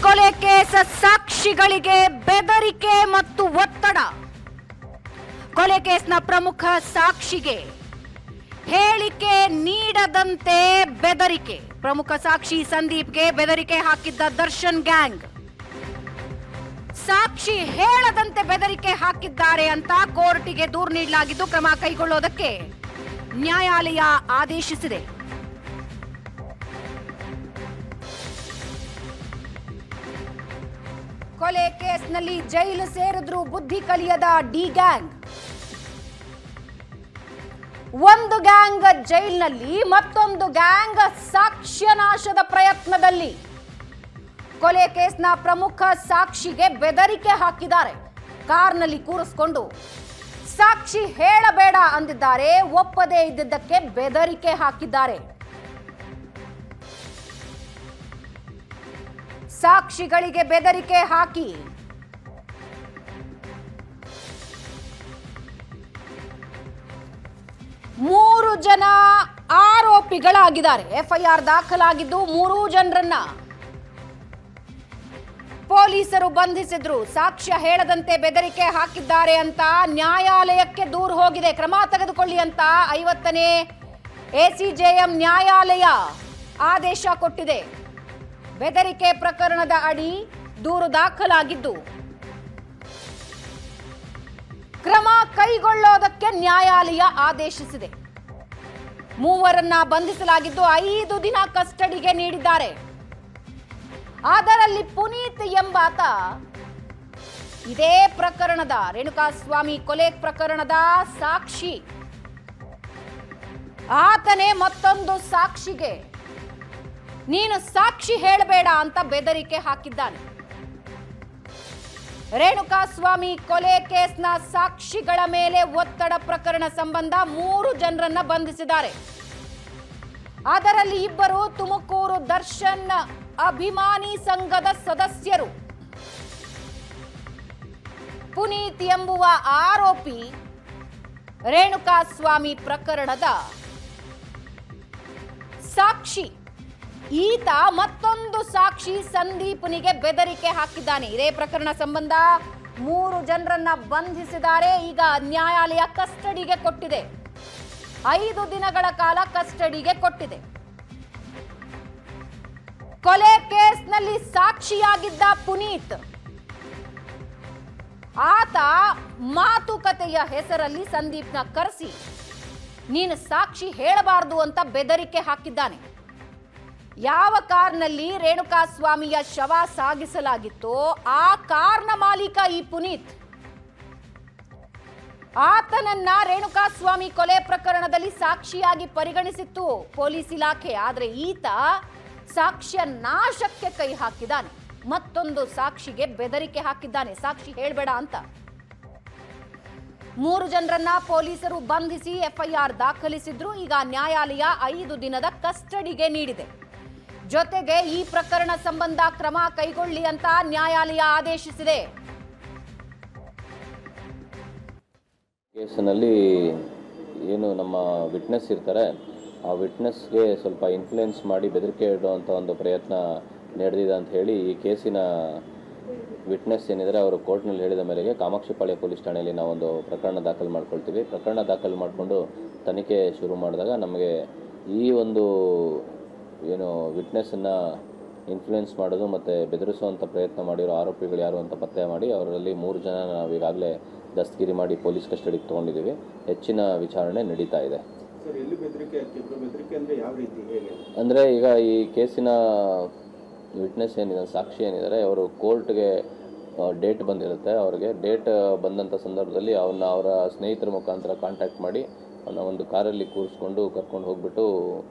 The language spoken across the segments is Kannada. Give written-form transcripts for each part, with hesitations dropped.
ಕೊಲೆ ಕೇಸ್ ಸಾಕ್ಷಿಗಳಿಗೆ ಬೆದರಿಕೆ ಮತ್ತು ಒತ್ತಡ. ಕೊಲೆ ಕೇಸ್ನ ಪ್ರಮುಖ ಸಾಕ್ಷಿಗೆ ಹೇಳಿಕೆ ನೀಡದಂತೆ ಬೆದರಿಕೆ. ಪ್ರಮುಖ ಸಾಕ್ಷಿ ಸಂದೀಪ್ಗೆ ಬೆದರಿಕೆ ಹಾಕಿದ್ದ ದರ್ಶನ್ ಗ್ಯಾಂಗ್. ಸಾಕ್ಷಿ ಹೇಳದಂತೆ ಬೆದರಿಕೆ ಹಾಕಿದ್ದಾರೆ ಅಂತ ಕೋರ್ಟಿಗೆ ದೂರು ನೀಡಲಾಗಿದ್ದು ಕ್ರಮ ಕೈಗೊಳ್ಳುವುದಕ್ಕೆ ನ್ಯಾಯಾಲಯ ಆದೇಶಿಸಿದೆ. ಕೊಲೆ ಕೇಸ್ನಲ್ಲಿ ಜೈಲು ಸೇರಿದ್ರು ಬುದ್ಧಿ ಕಲಿಯದ ಡಿ ಗ್ಯಾಂಗ್. ಒಂದು ಗ್ಯಾಂಗ್ ಜೈಲಿನಲ್ಲಿ, ಮತ್ತೊಂದು ಗ್ಯಾಂಗ್ ಸಾಕ್ಷ್ಯನಾಶದ ಪ್ರಯತ್ನದಲ್ಲಿ. ಕೊಲೆ ಕೇಸ್ನ ಪ್ರಮುಖ ಸಾಕ್ಷಿಗೆ ಬೆದರಿಕೆ ಹಾಕಿದ್ದಾರೆ. ಕಾರ್ನಲ್ಲಿ ಕೂರಿಸಿಕೊಂಡು ಸಾಕ್ಷಿ ಹೇಳಬೇಡ ಅಂದಿದ್ದಾರೆ. ಒಪ್ಪದೇ ಇದ್ದಿದ್ದಕ್ಕೆ ಬೆದರಿಕೆ ಹಾಕಿದ್ದಾರೆ. ಸಾಕ್ಷಿಗಳಿಗೆ ಬೆದರಿಕೆ ಹಾಕಿ ಮೂರು ಜನ ಆರೋಪಿಗಳಾಗಿದ್ದಾರೆ. ಎಫ್ಐಆರ್ ದಾಖಲಾಗಿದ್ದು 3 ಜನರನ್ನ ಪೊಲೀಸರು ಬಂಧಿಸಿದ್ರು. ಸಾಕ್ಷ್ಯ ಹೇಳದಂತೆ ಬೆದರಿಕೆ ಹಾಕಿದ್ದಾರೆ ಅಂತ ನ್ಯಾಯಾಲಯಕ್ಕೆ ದೂರು ಹೋಗಿದೆ. ಕ್ರಮ ತೆಗೆದುಕೊಳ್ಳಿ ಅಂತ 50ನೇ ಎಸಿಜೆಎಂ ನ್ಯಾಯಾಲಯ ಆದೇಶ ಕೊಟ್ಟಿದೆ. ಬೆದರಿಕೆ ಪ್ರಕರಣದ ಅಡಿ ದೂರು ದಾಖಲಾಗಿದ್ದು ಕ್ರಮ ಕೈಗೊಳ್ಳೋದಕ್ಕೆ ನ್ಯಾಯಾಲಯ ಆದೇಶಿಸಿದೆ. ಮೂವರನ್ನ ಬಂಧಿಸಲಾಗಿದ್ದು 5 ದಿನ ಕಸ್ಟಡಿಗೆ ನೀಡಿದ್ದಾರೆ. ಅದರಲ್ಲಿ ಪುನೀತ್ ಎಂಬಾತ ಇದೇ ಪ್ರಕರಣದ ರೇಣುಕಾಸ್ವಾಮಿ ಕೊಲೆ ಪ್ರಕರಣದ ಸಾಕ್ಷಿ. ಆತನೇ ಮತ್ತೊಂದು ಸಾಕ್ಷಿಗೆ ನೀನು ಸಾಕ್ಷಿ ಹೇಳಬೇಡ ಅಂತ ಬೆದರಿಕೆ ಹಾಕಿದ್ದಾನೆ. ರೇಣುಕಾಸ್ವಾಮಿ ಕೊಲೆ ಕೇಸ್ನ ಸಾಕ್ಷಿಗಳ ಮೇಲೆ ಒತ್ತಡ ಪ್ರಕರಣ ಸಂಬಂಧ 3 ಜನರನ್ನ ಬಂಧಿಸಿದ್ದಾರೆ. ಅದರಲ್ಲಿ 2 ತುಮಕೂರು ದರ್ಶನ್ ಅಭಿಮಾನಿ ಸಂಘದ ಸದಸ್ಯರು. ಪುನೀತ್ ಎಂಬುವ ಆರೋಪಿ ರೇಣುಕಾಸ್ವಾಮಿ ಪ್ರಕರಣದ ಸಾಕ್ಷಿ. ಈತ ಮತ್ತೊಂದು ಸಾಕ್ಷಿ ಸಂದೀಪ್ನಿಗೆ ಬೆದರಿಕೆ ಹಾಕಿದ್ದಾನೆ. ಇದೇ ಪ್ರಕರಣ ಸಂಬಂಧ 3 ಜನರನ್ನ ಬಂಧಿಸಿದ್ದಾರೆ. ಈಗ ನ್ಯಾಯಾಲಯ ಕಸ್ಟಡಿಗೆ ಕೊಟ್ಟಿದೆ. 5 ದಿನಗಳ ಕಾಲ ಕಸ್ಟಡಿಗೆ ಕೊಟ್ಟಿದೆ. ಕೊಲೆ ಕೇಸ್ನಲ್ಲಿ ಸಾಕ್ಷಿಯಾಗಿದ್ದ ಪುನೀತ್, ಆತ ಮಾತುಕತೆಯ ಹೆಸರಲ್ಲಿ ಸಂದೀಪ್ನ ಕರೆಸಿ ನೀನು ಸಾಕ್ಷಿ ಹೇಳಬಾರದು ಅಂತ ಬೆದರಿಕೆ ಹಾಕಿದ್ದಾನೆ. ಯಾವ ಕಾರ್ನಲ್ಲಿ ರೇಣುಕಾಸ್ವಾಮಿಯ ಶವ ಸಾಗಿಸಲಾಗಿತ್ತೋ ಆ ಕಾರ್ನ ಮಾಲೀಕ ಈ ಪುನೀತ್. ಆತನನ್ನ ರೇಣುಕಾಸ್ವಾಮಿ ಕೊಲೆ ಪ್ರಕರಣದಲ್ಲಿ ಸಾಕ್ಷಿಯಾಗಿ ಪರಿಗಣಿಸಿತ್ತು ಪೊಲೀಸ್ ಇಲಾಖೆ. ಆದ್ರೆ ಈತ ಸಾಕ್ಷ್ಯ ನಾಶಕ್ಕೆ ಕೈ ಹಾಕಿದ್ದಾನೆ. ಮತ್ತೊಂದು ಸಾಕ್ಷಿಗೆ ಬೆದರಿಕೆ ಹಾಕಿದ್ದಾನೆ, ಸಾಕ್ಷಿ ಹೇಳಬೇಡ ಅಂತ. 3 ಜನರನ್ನ ಪೊಲೀಸರು ಬಂಧಿಸಿ ಎಫ್ಐಆರ್ ದಾಖಲಿಸಿದ್ರು. ಈಗ ನ್ಯಾಯಾಲಯ 5 ದಿನದ ಕಸ್ಟಡಿಗೆ ನೀಡಿದೆ. ಜೊತೆಗೆ ಈ ಪ್ರಕರಣ ಸಂಬಂಧ ಕ್ರಮ ಕೈಗೊಳ್ಳಿ ಅಂತ ನ್ಯಾಯಾಲಯ ಆದೇಶಿಸಿದೆ. ಕೇಸಿನಲ್ಲಿ ಏನು ನಮ್ಮ ವಿಟ್ನೆಸ್ ಇರ್ತಾರೆ, ಆ ವಿಟ್ನೆಸ್ಗೆ ಸ್ವಲ್ಪ ಇನ್ಫ್ಲುಯೆನ್ಸ್ ಮಾಡಿ ಬೆದರಿಕೆ ಇಡುವಂಥ ಒಂದು ಪ್ರಯತ್ನ ನಡೆದಿದೆ ಅಂತ ಹೇಳಿ ಈ ಕೇಸಿನ ವಿಟ್ನೆಸ್ ಏನಿದ್ದಾರೆ ಅವರು ಕೋರ್ಟ್ನಲ್ಲಿ ಹೇಳಿದ ಮೇರೆಗೆ ಕಾಮಾಕ್ಷಿಪಾಳ್ಯ ಪೊಲೀಸ್ ಠಾಣೆಯಲ್ಲಿ ನಾವೊಂದು ಪ್ರಕರಣ ದಾಖಲು ಮಾಡ್ಕೊಳ್ತೀವಿ. ಪ್ರಕರಣ ದಾಖಲು ಮಾಡಿಕೊಂಡು ತನಿಖೆ ಶುರು ಮಾಡಿದಾಗ ನಮಗೆ ಈ ಒಂದು ಏನು ವಿಟ್ನೆಸ್ಸನ್ನು ಇನ್ಫ್ಲುಯೆನ್ಸ್ ಮಾಡೋದು ಮತ್ತು ಬೆದರಿಸುವಂಥ ಪ್ರಯತ್ನ ಮಾಡಿರೋ ಆರೋಪಿಗಳು ಯಾರು ಅಂತ ಪತ್ತೆ ಮಾಡಿ ಅವರಲ್ಲಿ 3 ಜನ ನಾವು ಈಗಾಗಲೇ ದಸ್ತಗಿರಿ ಮಾಡಿ ಪೊಲೀಸ್ ಕಸ್ಟಡಿಗೆ ತೊಗೊಂಡಿದ್ದೀವಿ. ಹೆಚ್ಚಿನ ವಿಚಾರಣೆ ನಡೀತಾ ಇದೆ. ಅಂದರೆ ಈಗ ಈ ಕೇಸಿನ ವಿಟ್ನೆಸ್ ಏನಿದೆ, ಸಾಕ್ಷಿ ಏನಿದ್ದಾರೆ, ಅವರು ಕೋರ್ಟ್ಗೆ ಡೇಟ್ ಬಂದಿರುತ್ತೆ. ಅವ್ರಿಗೆ ಡೇಟ್ ಬಂದಂಥ ಸಂದರ್ಭದಲ್ಲಿ ಅವರ ಸ್ನೇಹಿತರ ಮುಖಾಂತರ ಕಾಂಟ್ಯಾಕ್ಟ್ ಮಾಡಿ ಅವನ್ನ ಒಂದು ಕಾರಲ್ಲಿ ಕೂರಿಸ್ಕೊಂಡು ಕರ್ಕೊಂಡು ಹೋಗ್ಬಿಟ್ಟು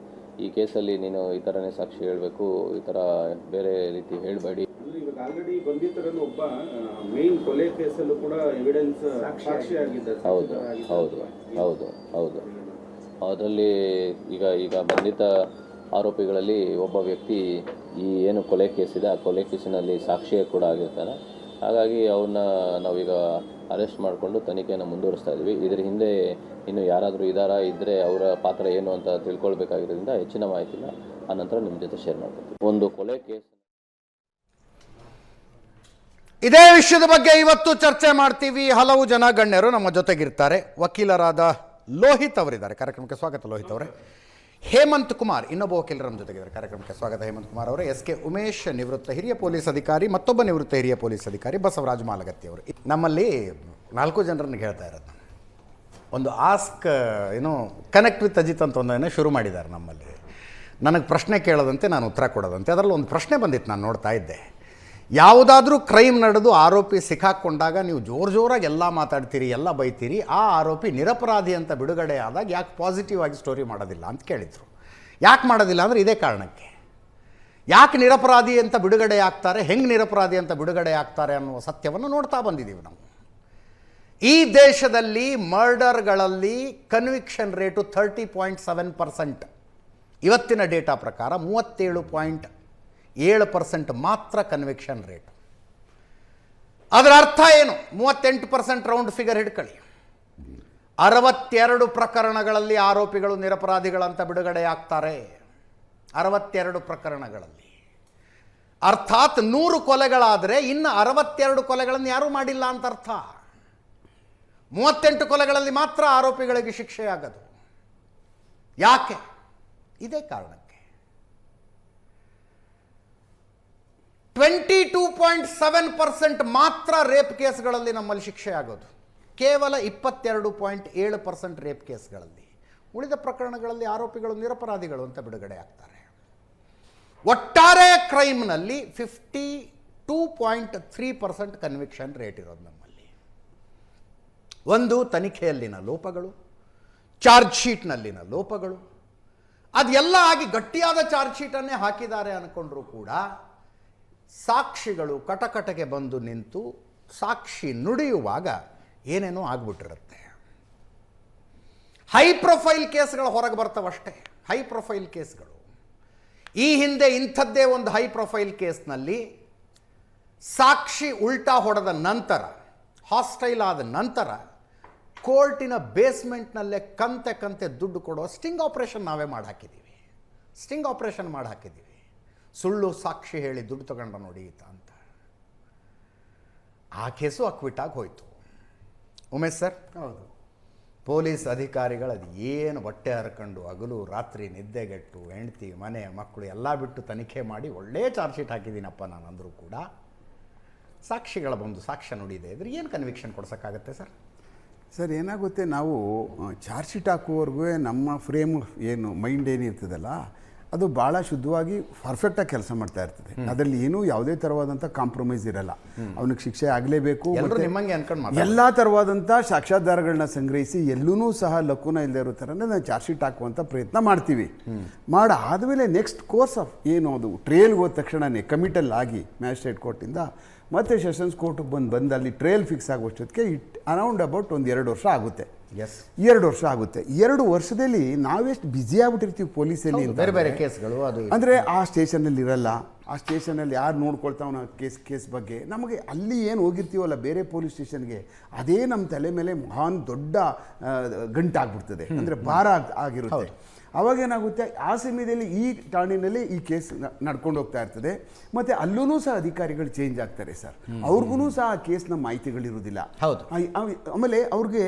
ಈ ಕೇಸಲ್ಲಿ ನೀನು ಈ ಥರನೇ ಸಾಕ್ಷಿ ಹೇಳಬೇಕು, ಈ ಥರ ಬೇರೆ ರೀತಿ ಹೇಳಬೇಡಿ. ಇವಾಗ ಆಲ್ರೆಡಿ ಬಂಧಿತರಲ್ಲಿ ಒಬ್ಬ ಮೇನ್ ಕೊಲೆ ಕೇಸಲ್ಲೂ ಕೂಡ ಎವಿಡೆನ್ಸ್ ಸಾಕ್ಷಿಯಾಗಿದ್ದ. ಹೌದು ಹೌದು ಹೌದು ಹೌದು ಅದರಲ್ಲಿ ಈಗ ಬಂಧಿತ ಆರೋಪಿಗಳಲ್ಲಿ ಒಬ್ಬ ವ್ಯಕ್ತಿ ಈ ಏನು ಕೊಲೆ ಕೇಸಿದೆ ಆ ಕೊಲೆ ಕೇಸಿನಲ್ಲಿ ಸಾಕ್ಷಿಯೇ ಕೂಡ ಆಗಿರ್ತಾನೆ. ಹಾಗಾಗಿ ಅವನ್ನ ನಾವೀಗ ಅರೆಸ್ಟ್ ಮಾಡಿಕೊಂಡು ತನಿಖೆಯನ್ನು ಮುಂದುವರಿಸ್ತಾ ಇದ್ವಿ. ಇದರ ಹಿಂದೆ ಇನ್ನು ಯಾರಾದರೂ ಇದ್ದರೆ ಅವರ ಪಾತ್ರ ಏನು ಅಂತ ತಿಳ್ಕೊಳ್ಬೇಕಾಗಿರೋದ್ರಿಂದ ಹೆಚ್ಚಿನ ಮಾಹಿತಿನ ಆ ನಂತರ ನಿಮ್ಮ ಜೊತೆ ಶೇರ್ ಮಾಡ್ಕೊತೀವಿ. ಒಂದು ಕೊಲೆ ಕೇಸ್ ಇದೇ ವಿಷಯದ ಬಗ್ಗೆ ಇವತ್ತು ಚರ್ಚೆ ಮಾಡ್ತೀವಿ. ಹಲವು ಜನ ಗಣ್ಯರು ನಮ್ಮ ಜೊತೆಗಿರ್ತಾರೆ. ವಕೀಲರಾದ ಲೋಹಿತ್ ಅವರಿದ್ದಾರೆ, ಕಾರ್ಯಕ್ರಮಕ್ಕೆ ಸ್ವಾಗತ ಲೋಹಿತ್ ಅವರೇ. ಹೇಮಂತ್ ಕುಮಾರ್ ಇನ್ನೊಬ್ಬ ವಕೀಲರು ನಮ್ಮ ಜೊತೆಗಿದ್ದಾರೆ, ಕಾರ್ಯಕ್ರಮಕ್ಕೆ ಸ್ವಾಗತ ಹೇಮಂತ್ ಕುಮಾರ್ ಅವರೇ. ಎಸ್.ಕೆ. ಉಮೇಶ್ ನಿವೃತ್ತ ಹಿರಿಯ ಪೊಲೀಸ್ ಅಧಿಕಾರಿ, ಮತ್ತೊಬ್ಬ ನಿವೃತ್ತ ಹಿರಿಯ ಪೊಲೀಸ್ ಅಧಿಕಾರಿ ಬಸವರಾಜ ಮಾಲಗತ್ತಿ ಅವರು. ನಮ್ಮಲ್ಲಿ 4 ಜನರನ್ನು ಹೇಳ್ತಾ ಇರೋದು, ಒಂದು ಆಸ್ಕ್ ಕನೆಕ್ಟ್ ವಿತ್ ಅಜಿತ್ ಅಂತ ಒಂದನ್ನು ಶುರು ಮಾಡಿದ್ದಾರೆ ನಮ್ಮಲ್ಲಿ. ನನಗೆ ಪ್ರಶ್ನೆ ಕೇಳೋದಂತೆ ನಾನು ಉತ್ತರ ಕೊಡೋದಂತೆ. ಅದರಲ್ಲಿ ಒಂದು ಪ್ರಶ್ನೆ ಬಂದಿತ್ತು, ನಾನು ನೋಡ್ತಾ ಇದ್ದೆ. ಯಾವುದಾದ್ರೂ ಕ್ರೈಮ್ ನಡೆದು ಆರೋಪಿ ಸಿಕ್ಕಾಕ್ಕೊಂಡಾಗ ನೀವು ಜೋರಾಗಿ ಎಲ್ಲ ಮಾತಾಡ್ತೀರಿ, ಎಲ್ಲ ಬೈತೀರಿ, ಆ ಆರೋಪಿ ನಿರಪರಾಧಿ ಅಂತ ಬಿಡುಗಡೆ ಆದಾಗ ಯಾಕೆ ಪಾಸಿಟಿವ್ ಆಗಿ ಸ್ಟೋರಿ ಮಾಡೋದಿಲ್ಲ ಅಂತ ಕೇಳಿದರು. ಯಾಕೆ ಮಾಡೋದಿಲ್ಲ ಅಂದರೆ ಇದೇ ಕಾರಣಕ್ಕೆ. ಯಾಕೆ ನಿರಪರಾಧಿ ಅಂತ ಬಿಡುಗಡೆ ಆಗ್ತಾರೆ, ಹೆಂಗೆ ನಿರಪರಾಧಿ ಅಂತ ಬಿಡುಗಡೆ ಆಗ್ತಾರೆ ಅನ್ನುವ ಸತ್ಯವನ್ನು ನೋಡ್ತಾ ಬಂದಿದ್ದೀವಿ ನಾವು. ಈ ದೇಶದಲ್ಲಿ ಮರ್ಡರ್ಗಳಲ್ಲಿ ಕನ್ವಿಕ್ಷನ್ ರೇಟು 30.7%. ಇವತ್ತಿನ ಡೇಟಾ ಪ್ರಕಾರ 37.7% ಮಾತ್ರ ಕನ್ವಿಕ್ಷನ್ ರೇಟ್. ಅದರ ಅರ್ಥ ಏನು? 38% ರೌಂಡ್ ಫಿಗರ್ ಹಿಡ್ಕೊಳ್ಳಿ. 62 ಪ್ರಕರಣಗಳಲ್ಲಿ ಆರೋಪಿಗಳು ನಿರಪರಾಧಿಗಳಂತ ಬಿಡುಗಡೆ ಆಗ್ತಾರೆ. 62 ಪ್ರಕರಣಗಳಲ್ಲಿ. ಅರ್ಥಾತ್ 100 ಕೊಲೆಗಳಾದರೆ ಇನ್ನು 62 ಕೊಲೆಗಳನ್ನು ಯಾರೂ ಮಾಡಿಲ್ಲ ಅಂತ ಅರ್ಥ. 38 ಕೊಲೆಗಳಲ್ಲಿ ಮಾತ್ರ ಆರೋಪಿಗಳಿಗೆ ಶಿಕ್ಷೆಯಾಗದು. ಯಾಕೆ? ಇದೇ ಕಾರಣಕ್ಕೆ. 22.7% ಮಾತ್ರ ರೇಪ್ ಕೇಸ್ಗಳಲ್ಲಿ ನಮ್ಮಲ್ಲಿ ಶಿಕ್ಷೆ ಆಗೋದು. ಕೇವಲ 22.7% ರೇಪ್ ಕೇಸ್ಗಳಲ್ಲಿ. ಉಳಿದ ಪ್ರಕರಣಗಳಲ್ಲಿ ಆರೋಪಿಗಳು ನಿರಪರಾಧಿಗಳು ಅಂತ ಬಿಡುಗಡೆ ಆಗ್ತಾರೆ. ಒಟ್ಟಾರೆ ಕ್ರೈಮ್ನಲ್ಲಿ 52.3% ಕನ್ವಿಕ್ಷನ್ ರೇಟ್ ಇರೋದು ನಮ್ಮಲ್ಲಿ. ಒಂದು, ತನಿಖೆಯಲ್ಲಿನ ಲೋಪಗಳು, ಚಾರ್ಜ್ ಶೀಟ್ನಲ್ಲಿನ ಲೋಪಗಳು. ಅದೆಲ್ಲ ಆಗಿ ಗಟ್ಟಿಯಾದ ಚಾರ್ಜ್ ಶೀಟನ್ನೇ ಹಾಕಿದ್ದಾರೆ ಅಂದ್ಕೊಂಡ್ರೂ ಕೂಡ ಸಾಕ್ಷಿಗಳು ಕಟಕಟಗೆ ಬಂದು ನಿಂತು ಸಾಕ್ಷಿ ನುಡಿಯುವಾಗ ಏನೇನೋ ಆಗ್ಬಿಟ್ಟಿರುತ್ತೆ. ಹೈ ಪ್ರೊಫೈಲ್ ಕೇಸ್ಗಳು ಹೊರಗೆ ಬರ್ತಾವಷ್ಟೇ. ಹೈ ಪ್ರೊಫೈಲ್ ಕೇಸ್ಗಳು. ಈ ಹಿಂದೆ ಇಂಥದ್ದೇ ಒಂದು ಹೈ ಪ್ರೊಫೈಲ್ ಕೇಸ್ನಲ್ಲಿ ಸಾಕ್ಷಿ ಉಲ್ಟಾ ಹೊಡೆದ ನಂತರ, ಹಾಸ್ಟೈಲ್ ಆದ ನಂತರ, ಕೋರ್ಟಿನ ಬೇಸ್ಮೆಂಟ್ನಲ್ಲೇ ಕಂತೆ ದುಡ್ಡು ಕೊಡೋ ಸ್ಟಿಂಗ್ ಆಪರೇಷನ್ ನಾವೇ ಮಾಡಿ ಹಾಕಿದ್ದೀವಿ. ಸುಳ್ಳು ಸಾಕ್ಷಿ ಹೇಳಿ ದುಡ್ಡು ತಗೊಂಡ ನೋಡಿ ಅಂತ. ಆ ಕೇಸು ಅಕ್ವಿಟಾಗಿ ಹೋಯಿತು. ಉಮೇಶ್ ಸರ್, ಹೌದು, ಪೊಲೀಸ್ ಅಧಿಕಾರಿಗಳು ಅದು ಏನು ಹೊಟ್ಟೆ ಹರ್ಕೊಂಡು ಹಗಲು ರಾತ್ರಿ ನಿದ್ದೆಗೆಟ್ಟು ಹೆಂಡತಿ ಮನೆ ಮಕ್ಕಳು ಎಲ್ಲ ಬಿಟ್ಟು ತನಿಖೆ ಮಾಡಿ ಒಳ್ಳೆ ಚಾರ್ಜ್ ಶೀಟ್ ಹಾಕಿದ್ದೀನಪ್ಪ ನಾನು ಅಂದರೂ ಕೂಡ ಸಾಕ್ಷಿಗಳ ಬಂದು ಸಾಕ್ಷ್ಯ ನುಡಿದೆ ಇದ್ರೆ ಏನು ಕನ್ವಿಕ್ಷನ್ ಕೊಡ್ಸೋಕ್ಕಾಗತ್ತೆ ಸರ್? ಸರ್ ಏನಾಗುತ್ತೆ, ನಾವು ಚಾರ್ಜ್ ಶೀಟ್ ಹಾಕುವವರೆಗೂ ನಮ್ಮ ಫ್ರೇಮ್ ಏನು ಮೈಂಡ್ ಏನಿರ್ತದಲ್ಲ ಅದು ಭಾಳ ಶುದ್ಧವಾಗಿ ಪರ್ಫೆಕ್ಟಾಗಿ ಕೆಲಸ ಮಾಡ್ತಾ ಇರ್ತದೆ. ಅದರಲ್ಲಿ ಏನೂ ಯಾವುದೇ ಥರವಾದಂಥ ಕಾಂಪ್ರಮೈಸ್ ಇರಲ್ಲ. ಅವನಿಗೆ ಶಿಕ್ಷೆ ಆಗಲೇಬೇಕು. ಎಲ್ಲ ಥರವಾದಂಥ ಸಾಕ್ಷ್ಯಾಧಾರಗಳನ್ನ ಸಂಗ್ರಹಿಸಿ ಎಲ್ಲೂ ಸಹ ಲಕ್ಕುನ ಇಲ್ಲದೆ ಇರೋ ಥರನೇ ನಾವು ಚಾರ್ಜ್ ಶೀಟ್ ಹಾಕುವಂಥ ಪ್ರಯತ್ನ ಮಾಡ್ತೀವಿ. ಆದಮೇಲೆ ನೆಕ್ಸ್ಟ್ ಕೋರ್ಸ್ ಆಫ್ ಏನು ಅದು ಟ್ರೇಲ್ಗೆ ಹೋದ ತಕ್ಷಣವೇ ಕಮಿಟಲ್ ಆಗಿ ಮ್ಯಾಜಿಸ್ಟ್ರೇಟ್ ಕೋರ್ಟಿಂದ ಮತ್ತು ಸೆಷನ್ಸ್ ಕೋರ್ಟಿಗೆ ಬಂದು ಅಲ್ಲಿ ಟ್ರೇಲ್ ಫಿಕ್ಸ್ ಆಗುವಷ್ಟೊತ್ತಿಗೆ ಅರೌಂಡ್ ಅಬೌಟ್ ಒಂದು 2 ವರ್ಷ ಆಗುತ್ತೆ. 2 ವರ್ಷ ಆಗುತ್ತೆ. 2 ವರ್ಷದಲ್ಲಿ ನಾವೆಷ್ಟು ಬ್ಯುಸಿ ಆಗ್ಬಿಟ್ಟಿರ್ತೀವಿ ಪೊಲೀಸಲ್ಲಿ. ಬೇರೆ ಬೇರೆ ಕೇಸ್ಗಳು ಅದು ಅಂದರೆ ಆ ಸ್ಟೇಷನಲ್ಲಿ ಇರಲ್ಲ. ಆ ಸ್ಟೇಷನಲ್ಲಿ ಯಾರು ನೋಡ್ಕೊಳ್ತಾವನ ಕೇಸ್ ಬಗ್ಗೆ ನಮಗೆ ಅಲ್ಲಿ ಏನು ಹೋಗಿರ್ತೀವಲ್ಲ ಬೇರೆ ಪೊಲೀಸ್ ಸ್ಟೇಷನ್ಗೆ, ಅದೇ ನಮ್ಮ ತಲೆ ಮೇಲೆ ಮಹಾನ್ ದೊಡ್ಡ ಗಂಟಾಗ್ಬಿಡ್ತದೆ, ಅಂದರೆ ಭಾರ ಆಗಿರುತ್ತೆ. ಅವಾಗೇನಾಗುತ್ತೆ, ಆ ಸಮಯದಲ್ಲಿ ಈ ಠಾಣೆಯಲ್ಲಿ ಈ ಕೇಸ್ ನಡ್ಕೊಂಡು ಹೋಗ್ತಾ ಇರ್ತದೆ. ಮತ್ತು ಅಲ್ಲೂ ಸಹ ಅಧಿಕಾರಿಗಳು ಚೇಂಜ್ ಆಗ್ತಾರೆ ಸರ್. ಅವ್ರಿಗೂ ಸಹ ಆ ಕೇಸ್ನ ಮಾಹಿತಿಗಳಿರುವುದಿಲ್ಲ. ಆಮೇಲೆ ಅವ್ರಿಗೆ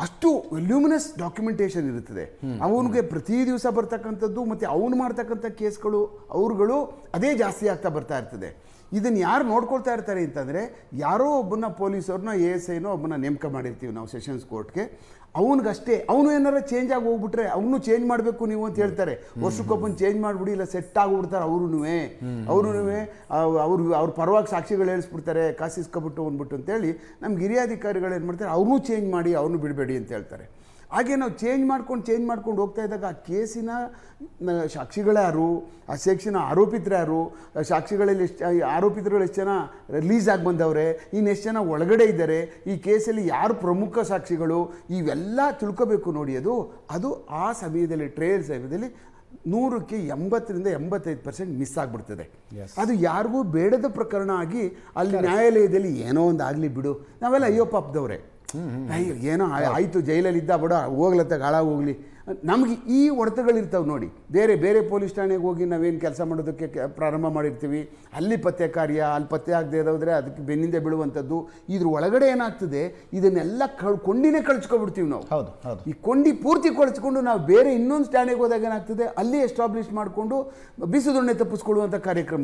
ಅಷ್ಟು ವ್ಯಾಲ್ಯೂಮಿನಸ್ ಡಾಕ್ಯುಮೆಂಟೇಷನ್ ಇರುತ್ತದೆ. ಅವನಿಗೆ ಪ್ರತಿ ದಿವಸ ಬರ್ತಕ್ಕಂಥದ್ದು ಮತ್ತು ಅವನು ಮಾಡ್ತಕ್ಕಂಥ ಕೇಸ್ಗಳು ಅವ್ರುಗಳು ಅದೇ ಜಾಸ್ತಿ ಆಗ್ತಾ ಬರ್ತಾ ಇರ್ತದೆ. ಇದನ್ನು ಯಾರು ನೋಡ್ಕೊಳ್ತಾ ಇರ್ತಾರೆ ಅಂತಂದರೆ, ಯಾರೋ ಒಬ್ಬನ ಪೊಲೀಸವ್ರನ್ನ ASIನೋ ಒಬ್ಬನ ನೇಮಕ ಮಾಡಿರ್ತೀವಿ ನಾವು ಸೆಷನ್ಸ್ ಕೋರ್ಟ್ಗೆ. ಅವನಿಗಷ್ಟೇ, ಅವನು ಏನಾರ ಚೇಂಜ್ ಆಗಿ ಹೋಗ್ಬಿಟ್ರೆ ಅವನು ಚೇಂಜ್ ಮಾಡಬೇಕು ನೀವು ಅಂತ ಹೇಳ್ತಾರೆ. ವರ್ಷಕ್ಕೊಬ್ಬನ ಚೇಂಜ್ ಮಾಡಿಬಿಡಿ, ಇಲ್ಲ ಸೆಟ್ ಆಗಿಬಿಡ್ತಾರೆ ಅವ್ರ ಪರವಾಗಿ ಸಾಕ್ಷಿಗಳು ಹೇಳಿಸ್ಬಿಡ್ತಾರೆ, ಕಾಸಿಸ್ಕೊಬಿಟ್ಟು ಅಂದ್ಬಿಟ್ಟು ಅಂತೇಳಿ ನಮ್ಗೆ ಹಿರಿಯ ಅಧಿಕಾರಿಗಳು ಏನು ಮಾಡ್ತಾರೆ, ಅವ್ರನ್ನೂ ಚೇಂಜ್ ಮಾಡಿ ಅವ್ರನ್ನೂ ಬಿಡಬೇಡಿ ಅಂತ ಹೇಳ್ತಾರೆ. ಹಾಗೆ ನಾವು ಚೇಂಜ್ ಮಾಡ್ಕೊಂಡು ಹೋಗ್ತಾ ಇದ್ದಾಗ ಆ ಕೇಸಿನ ಸಾಕ್ಷಿಗಳ್ಯಾರು, ಆ ಸೆಕ್ಷನ್ ಆರೋಪಿತರು ಯಾರು, ಸಾಕ್ಷಿಗಳಲ್ಲಿ ಆರೋಪಿತರುಗಳು ಎಷ್ಟು ಜನ ರಿಲೀಸ್ ಆಗಿ ಬಂದವ್ರೆ, ಇನ್ನು ಎಷ್ಟು ಜನ ಒಳಗಡೆ ಇದ್ದಾರೆ, ಈ ಕೇಸಲ್ಲಿ ಯಾರು ಪ್ರಮುಖ ಸಾಕ್ಷಿಗಳು, ಇವೆಲ್ಲ ತಿಳ್ಕೋಬೇಕು ನೋಡಿ. ಅದು ಆ ಸಮಯದಲ್ಲಿ ಟ್ರಯಲ್ ಸಮಯದಲ್ಲಿ 100ಕ್ಕೆ 80ರಿಂದ 85% ಮಿಸ್ ಆಗಿಬಿಡ್ತದೆ. ಅದು ಯಾರಿಗೂ ಬೇಡದ ಪ್ರಕರಣ ಆಗಿ ಅಲ್ಲಿ ನ್ಯಾಯಾಲಯದಲ್ಲಿ ಏನೋ ಒಂದು ಆಗಲಿ ಬಿಡು, ನಾವೆಲ್ಲ ಅಯ್ಯೋ ಪಾಪದವ್ರೆ, ಏನೋ ಆಯಿತು ಜೈಲಲ್ಲಿ ಇದ್ದ ಬಿಡ ಹೋಗ್ಲತ್ತ ಹಾಳಾಗಿ ಹೋಗ್ಲಿ ನಮಗೆ ಈ ಹೊಡೆತಗಳಿರ್ತಾವೆ ನೋಡಿ. ಬೇರೆ ಬೇರೆ ಪೊಲೀಸ್ ಠಾಣೆಗೆ ಹೋಗಿ ನಾವೇನು ಕೆಲಸ ಮಾಡೋದಕ್ಕೆ ಪ್ರಾರಂಭ ಮಾಡಿರ್ತೀವಿ, ಅಲ್ಲಿ ಪತ್ತೆ ಕಾರ್ಯ, ಅಲ್ಲಿ ಪತ್ತೆ ಆಗದೆ ಇರೋದ್ರೆ ಅದಕ್ಕೆ ಬೆನ್ನಿಂದ ಬೀಳುವಂಥದ್ದು. ಇದ್ರ ಒಳಗಡೆ ಏನಾಗ್ತದೆ, ಇದನ್ನೆಲ್ಲ ಕೊಂಡಿನೇ ಕಳ್ಸ್ಕೊಬಿಡ್ತೀವಿ ನಾವು. ಹೌದು ಹೌದು. ಈ ಕೊಂಡಿ ಪೂರ್ತಿ ಕಳಿಸ್ಕೊಂಡು ನಾವು ಬೇರೆ ಇನ್ನೊಂದು ಠಾಣೆಗೆ ಹೋದಾಗ ಏನಾಗ್ತದೆ, ಅಲ್ಲಿ ಎಸ್ಟಾಬ್ಲಿಷ್ ಮಾಡಿಕೊಂಡು ಬಿಸುದೊಣ್ಣೆ ತಪ್ಪಿಸ್ಕೊಳ್ಳುವಂಥ ಕಾರ್ಯಕ್ರಮ.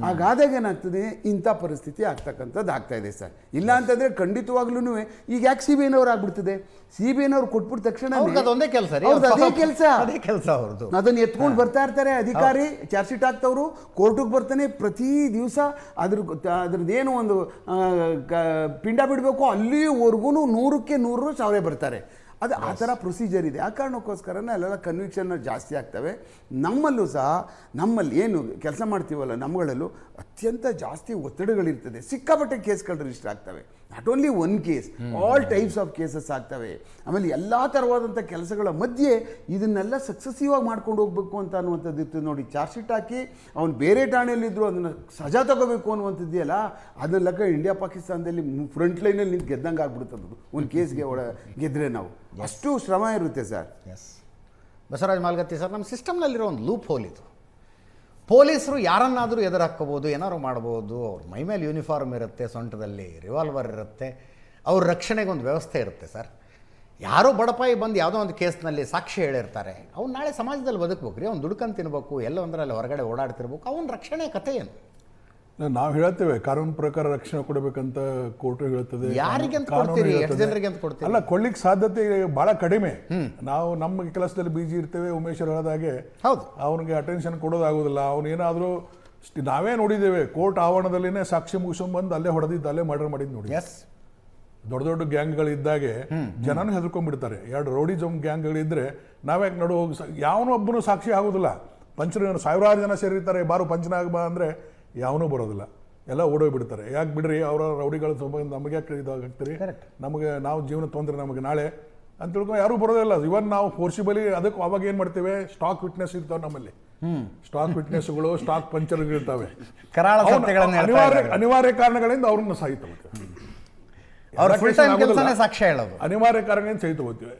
ಹಾಗಾದಾಗ ಏನಾಗ್ತದೆ, ಇಂಥ ಪರಿಸ್ಥಿತಿ ಆಗ್ತಕ್ಕಂಥದ್ದು ಆಗ್ತಾ ಇದೆ ಸರ್. ಇಲ್ಲ ಅಂತಂದರೆ ಖಂಡಿತವಾಗ್ಲೂ ಈಗ ಯಾಕೆ CBI ಆಗ್ಬಿಡ್ತದೆ, CBI ಕೊಟ್ಬಿಟ್ಟ ತಕ್ಷಣ ಅದೊಂದೇ ಕೆಲಸ, ಅದೇ ಕೆಲಸ ಅವ್ರದ್ದು. ಅದನ್ನ ಎತ್ಕೊಂಡು ಬರ್ತಾ ಇರ್ತಾರೆ ಅಧಿಕಾರಿ, ಚಾರ್ಜ್ ಶೀಟ್ ಹಾಕ್ತವ್ರು, ಕೋರ್ಟಿಗೆ ಬರ್ತಾನೆ, ಪ್ರತಿ ದಿವಸ ಅದ್ರದ್ದೇನು ಒಂದು ಪಿಂಡ ಬಿಡಬೇಕು ಅಲ್ಲಿವರೆಗೂ 100ಕ್ಕೆ 100 ಸಾವಿರ ಬರ್ತಾರೆ. ಅದು ಆ ಥರ ಪ್ರೊಸೀಜರ್ ಇದೆ. ಆ ಕಾರಣಕ್ಕೋಸ್ಕರನೇ ಅಲ್ಲೆಲ್ಲ ಕನ್ವಿಕ್ಷನ್ ಜಾಸ್ತಿ ಆಗ್ತವೆ. ನಮ್ಮಲ್ಲೂ ಸಹ ನಮ್ಮಲ್ಲಿ ಏನು ಕೆಲಸ ಮಾಡ್ತೀವಲ್ಲ ನಮ್ಮಗಳಲ್ಲೂ ಅತ್ಯಂತ ಜಾಸ್ತಿ ಒತ್ತಡಗಳಿರ್ತದೆ. ಸಿಕ್ಕಾಪಟ್ಟೆ ಕೇಸ್ಗಳು ರಿಜಿಸ್ಟರ್ ಆಗ್ತವೆ. Not only one case, all types of cases ಆಗ್ತವೆ. ಆಮೇಲೆ ಎಲ್ಲ ಥರವಾದಂಥ ಕೆಲಸಗಳ ಮಧ್ಯೆ ಇದನ್ನೆಲ್ಲ ಸಕ್ಸಸ್ಸಿವ್ ಆಗಿ ಮಾಡ್ಕೊಂಡು ಹೋಗ್ಬೇಕು ಅಂತ ಅನ್ನುವಂಥದ್ದು ಇತ್ತು ನೋಡಿ. ಚಾರ್ಜ್ ಶೀಟ್ ಹಾಕಿ ಅವ್ನು ಬೇರೆ ಠಾಣೆಯಲ್ಲಿದ್ದರೂ ಅದನ್ನು ಸಜಾ ತಗೋಬೇಕು ಅನ್ನುವಂಥದ್ದಿಯಲ್ಲ, ಅದನ್ನೆಲ್ಲ ಇಂಡಿಯಾ ಪಾಕಿಸ್ತಾನದಲ್ಲಿ ಫ್ರಂಟ್ ಲೈನಲ್ಲಿ ನಿಂತು ಗೆದ್ದಂಗೆ ಆಗ್ಬಿಡ್ತದ್ದು ಒಂದು ಕೇಸ್ಗೆ ಗೆದ್ದರೆ ನಾವು. ಅಷ್ಟು ಶ್ರಮ ಇರುತ್ತೆ sir. S Basavaraj Malgatti sir, ನಮ್ಮ ಸಿಸ್ಟಮ್ನಲ್ಲಿರೋ ಒಂದು ಲೂಪ್ ಹೋಲ್ ಇದು. ಪೊಲೀಸರು ಯಾರನ್ನಾದರೂ ಎದುರು ಹಾಕ್ಕೋಬೋದು, ಏನಾದ್ರು ಮಾಡ್ಬೋದು. ಅವ್ರ ಮೈ ಮೇಲೆ ಯೂನಿಫಾರ್ಮ್ ಇರುತ್ತೆ, ಸೊಂಟದಲ್ಲಿ ರಿವಾಲ್ವರ್ ಇರುತ್ತೆ, ಅವ್ರ ರಕ್ಷಣೆಗೆ ಒಂದು ವ್ಯವಸ್ಥೆ ಇರುತ್ತೆ ಸರ್. ಯಾರೋ ಬಡಪಾಯಿ ಬಂದು ಯಾವುದೋ ಒಂದು ಕೇಸ್ನಲ್ಲಿ ಸಾಕ್ಷಿ ಹೇಳಿರ್ತಾರೆ, ಅವ್ನು ನಾಳೆ ಸಮಾಜದಲ್ಲಿ ಬದುಕಬೇಕು ರೀ, ಅವ್ನು ದುಡ್ಕೊಂಡು ತಿನ್ಬೇಕು, ಎಲ್ಲೋ ಒಂದರಲ್ಲಿ ಹೊರಗಡೆ ಓಡಾಡ್ತಿರ್ಬೇಕು, ಅವನ ರಕ್ಷಣೆ ಕಥೆ ಏನು? ನಾವು ಹೇಳ್ತೇವೆ ಕಾನೂನು ಪ್ರಕಾರ ರಕ್ಷಣೆ ಕೊಡಬೇಕಂತ ಕೋರ್ಟ್ ಹೇಳ್ತದೆ. ಅಲ್ಲ, ಕೊಡ್ಲಿಕ್ಕೆ ಸಾಧ್ಯತೆ ಬಹಳ ಕಡಿಮೆ. ನಾವು ನಮ್ಮ ಕೆಲಸದಲ್ಲಿ ಬಿಜಿ ಇರ್ತೇವೆ. ಉಮೇಶ್ ಹೇಳಿದಾಗೆ ಅವನಿಗೆ ಅಟೆನ್ಷನ್ ಕೊಡೋದಾಗೋದಿಲ್ಲ. ಅವನೇನಾದ್ರೂ ನಾವೇ ನೋಡಿದ್ದೇವೆ, ಕೋರ್ಟ್ ಆವರಣದಲ್ಲಿನೇ ಸಾಕ್ಷಿ ಮುಗಿಸ್ಕೊಂಡ್ ಬಂದು ಅಲ್ಲೇ ಹೊಡೆದಿದ್ದು, ಅಲ್ಲೇ ಮರ್ಡರ್ ಮಾಡಿದ್ದು ನೋಡಿ. ದೊಡ್ಡ ದೊಡ್ಡ ಗ್ಯಾಂಗ್ಗಳಿದ್ದಾಗೆ ಜನನು ಹೆದರ್ಕೊಂಡ್ಬಿಡ್ತಾರೆ. 2 ರೌಡಿಸಮ್ ಗ್ಯಾಂಗ್ಗಳಿದ್ರೆ ನಾವ್ಯಾಕೆ ನಡು ಹೋಗಿ ಯಾವನೊಬ್ಬನು ಸಾಕ್ಷಿ ಆಗೋದಿಲ್ಲ. ಪಂಚನ ಸಾವಿರಾರು ಜನ ಸೇರಿರ್ತಾರೆ, ಬಾರು ಪಂಚನಾಗ ಬಾ ಅಂದರೆ ಯಾವನೂ ಬರೋದಿಲ್ಲ, ಎಲ್ಲ ಓಡೋಗ್ಬಿಡ್ತಾರೆ. ಯಾಕೆ ಬಿಡ್ರಿ, ಅವರ ರೌಡಿಗಳು ನಮಗೆ ಯಾಕೆ ಇದಾಗ್ತೀರಿ, ನಮಗೆ ನಾವು ಜೀವನ ತೊಂದರೆ ನಮಗೆ ನಾಳೆ ಅಂತ ತಿಳ್ಕೊಂಡು ಯಾರೂ ಬರೋದಿಲ್ಲ. ಇವನ್ ನಾವು ಫೋರ್ಸಿಬಲಿ ಅದಕ್ಕೆ ಅವಾಗ ಏನು ಮಾಡ್ತೇವೆ, ಸ್ಟಾಕ್ ವಿಟ್ನೆಸ್ ಇರ್ತಾವೆ ನಮ್ಮಲ್ಲಿ. ಸ್ಟಾಕ್ ವಿಟ್ನೆಸ್ಗಳು, ಸ್ಟಾಕ್ ಪಂಚರ್ಗಳಿರ್ತಾವೆ. ಅನಿವಾರ್ಯ ಕಾರಣಗಳಿಂದ ಅವ್ರನ್ನ ಸಾಹಿತ್ಯ ಅನಿವಾರ್ಯ ಕಾರಣಗಳಿಂದ ಸಹಿತ ಹೋಗ್ತೀವಿ.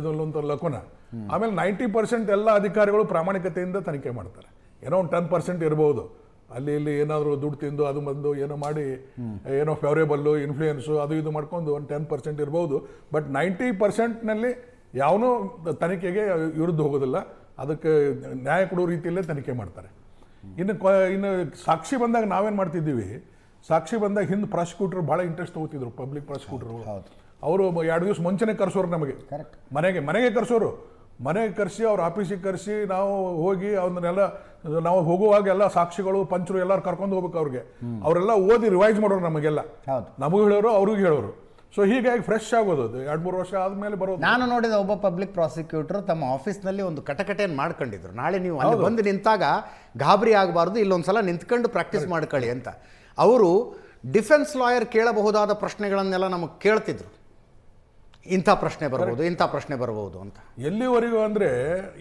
ಇದೊಂದು ಲಕೋನ. ಆಮೇಲೆ 90% ಎಲ್ಲ ಅಧಿಕಾರಿಗಳು ಪ್ರಾಮಾಣಿಕತೆಯಿಂದ ತನಿಖೆ ಮಾಡ್ತಾರೆ. ಏನೋ ಒಂದು 10% ಇರ್ಬೋದು, ಅಲ್ಲಿ ಇಲ್ಲಿ ಏನಾದರೂ ದುಡ್ಡು ತಿಂದು ಅದು ಬಂದು ಏನೋ ಮಾಡಿ ಏನೋ ಫೇವರೇಬಲ್ಲು ಇನ್ಫ್ಲೂಯೆನ್ಸು ಅದು ಇದು ಮಾಡ್ಕೊಂಡು ಒಂದು 10% ಇರ್ಬೋದು. ಬಟ್ 90%ನಲ್ಲಿ ಯಾವನೂ ತನಿಖೆಗೆ ವಿರುದ್ಧ ಹೋಗೋದಿಲ್ಲ. ಅದಕ್ಕೆ ನ್ಯಾಯ ಕೊಡೋ ರೀತಿಯಲ್ಲೇ ತನಿಖೆ ಮಾಡ್ತಾರೆ. ಇನ್ನು ಸಾಕ್ಷಿ ಬಂದಾಗ ನಾವೇನು ಮಾಡ್ತಿದ್ದೀವಿ, ಸಾಕ್ಷಿ ಬಂದಾಗ ಹಿಂದೆ ಪ್ರಾಸಿಕ್ಯೂಟರ್ ಭಾಳ ಇಂಟ್ರೆಸ್ಟ್ ತಗೋತಿದ್ರು. ಪಬ್ಲಿಕ್ ಪ್ರಾಸಿಕ್ಯೂಟರ್ಗಳು ಅವರು 2 ದಿವಸ ಮುಂಚೆನೇ ಕರೆಸೋರು, ನಮಗೆ ಮನೆಗೆ ಕರೆಸೋರು. ಮನೆಗೆ ಕರೆಸಿ ಅವ್ರ ಆಫೀಸಿಗೆ ಕರೆಸಿ ನಾವು ಹೋಗಿ ಅವನ್ನೆಲ್ಲ ನಾವು ಹೋಗುವಾಗ ಎಲ್ಲ ಸಾಕ್ಷಿಗಳು ಪಂಚರು ಎಲ್ಲರೂ ಕರ್ಕೊಂಡು ಹೋಗ್ಬೇಕು. ಅವ್ರಿಗೆ ಅವರೆಲ್ಲ ಓದಿ ರಿವೈಸ್ ಮಾಡೋರು, ನಮಗೆಲ್ಲ ನಮಗೂ ಹೇಳೋರು, ಅವ್ರಿಗೂ ಹೇಳೋರು. ಸೊ ಹೀಗಾಗಿ ಫ್ರೆಶ್ ಆಗೋದು 2-3 ವರ್ಷ ಆದಮೇಲೆ ಬರೋದು. ನಾನು ನೋಡಿದ ಒಬ್ಬ ಪಬ್ಲಿಕ್ ಪ್ರಾಸಿಕ್ಯೂಟರ್ ತಮ್ಮ ಆಫೀಸ್ನಲ್ಲಿ ಒಂದು ಕಟಕಟೆಯನ್ನು ಮಾಡ್ಕೊಂಡಿದ್ರು. ನಾಳೆ ನೀವು ಅಲ್ಲಿ ಬಂದು ನಿಂತಾಗ ಗಾಬರಿ ಆಗಬಾರ್ದು, ಇಲ್ಲೊಂದ್ಸಲ ನಿಂತ್ಕೊಂಡು ಪ್ರಾಕ್ಟೀಸ್ ಮಾಡ್ಕೊಳ್ಳಿ ಅಂತ. ಅವರು ಡಿಫೆನ್ಸ್ ಲಾಯರ್ ಕೇಳಬಹುದಾದ ಪ್ರಶ್ನೆಗಳನ್ನೆಲ್ಲ ನಮಗೆ ಕೇಳ್ತಿದ್ರು. ಇಂಥ ಪ್ರಶ್ನೆ ಬರ್ಬೋದು, ಇಂಥ ಪ್ರಶ್ನೆ ಬರ್ಬೋದು ಅಂತ. ಎಲ್ಲಿವರೆಗೂ ಅಂದರೆ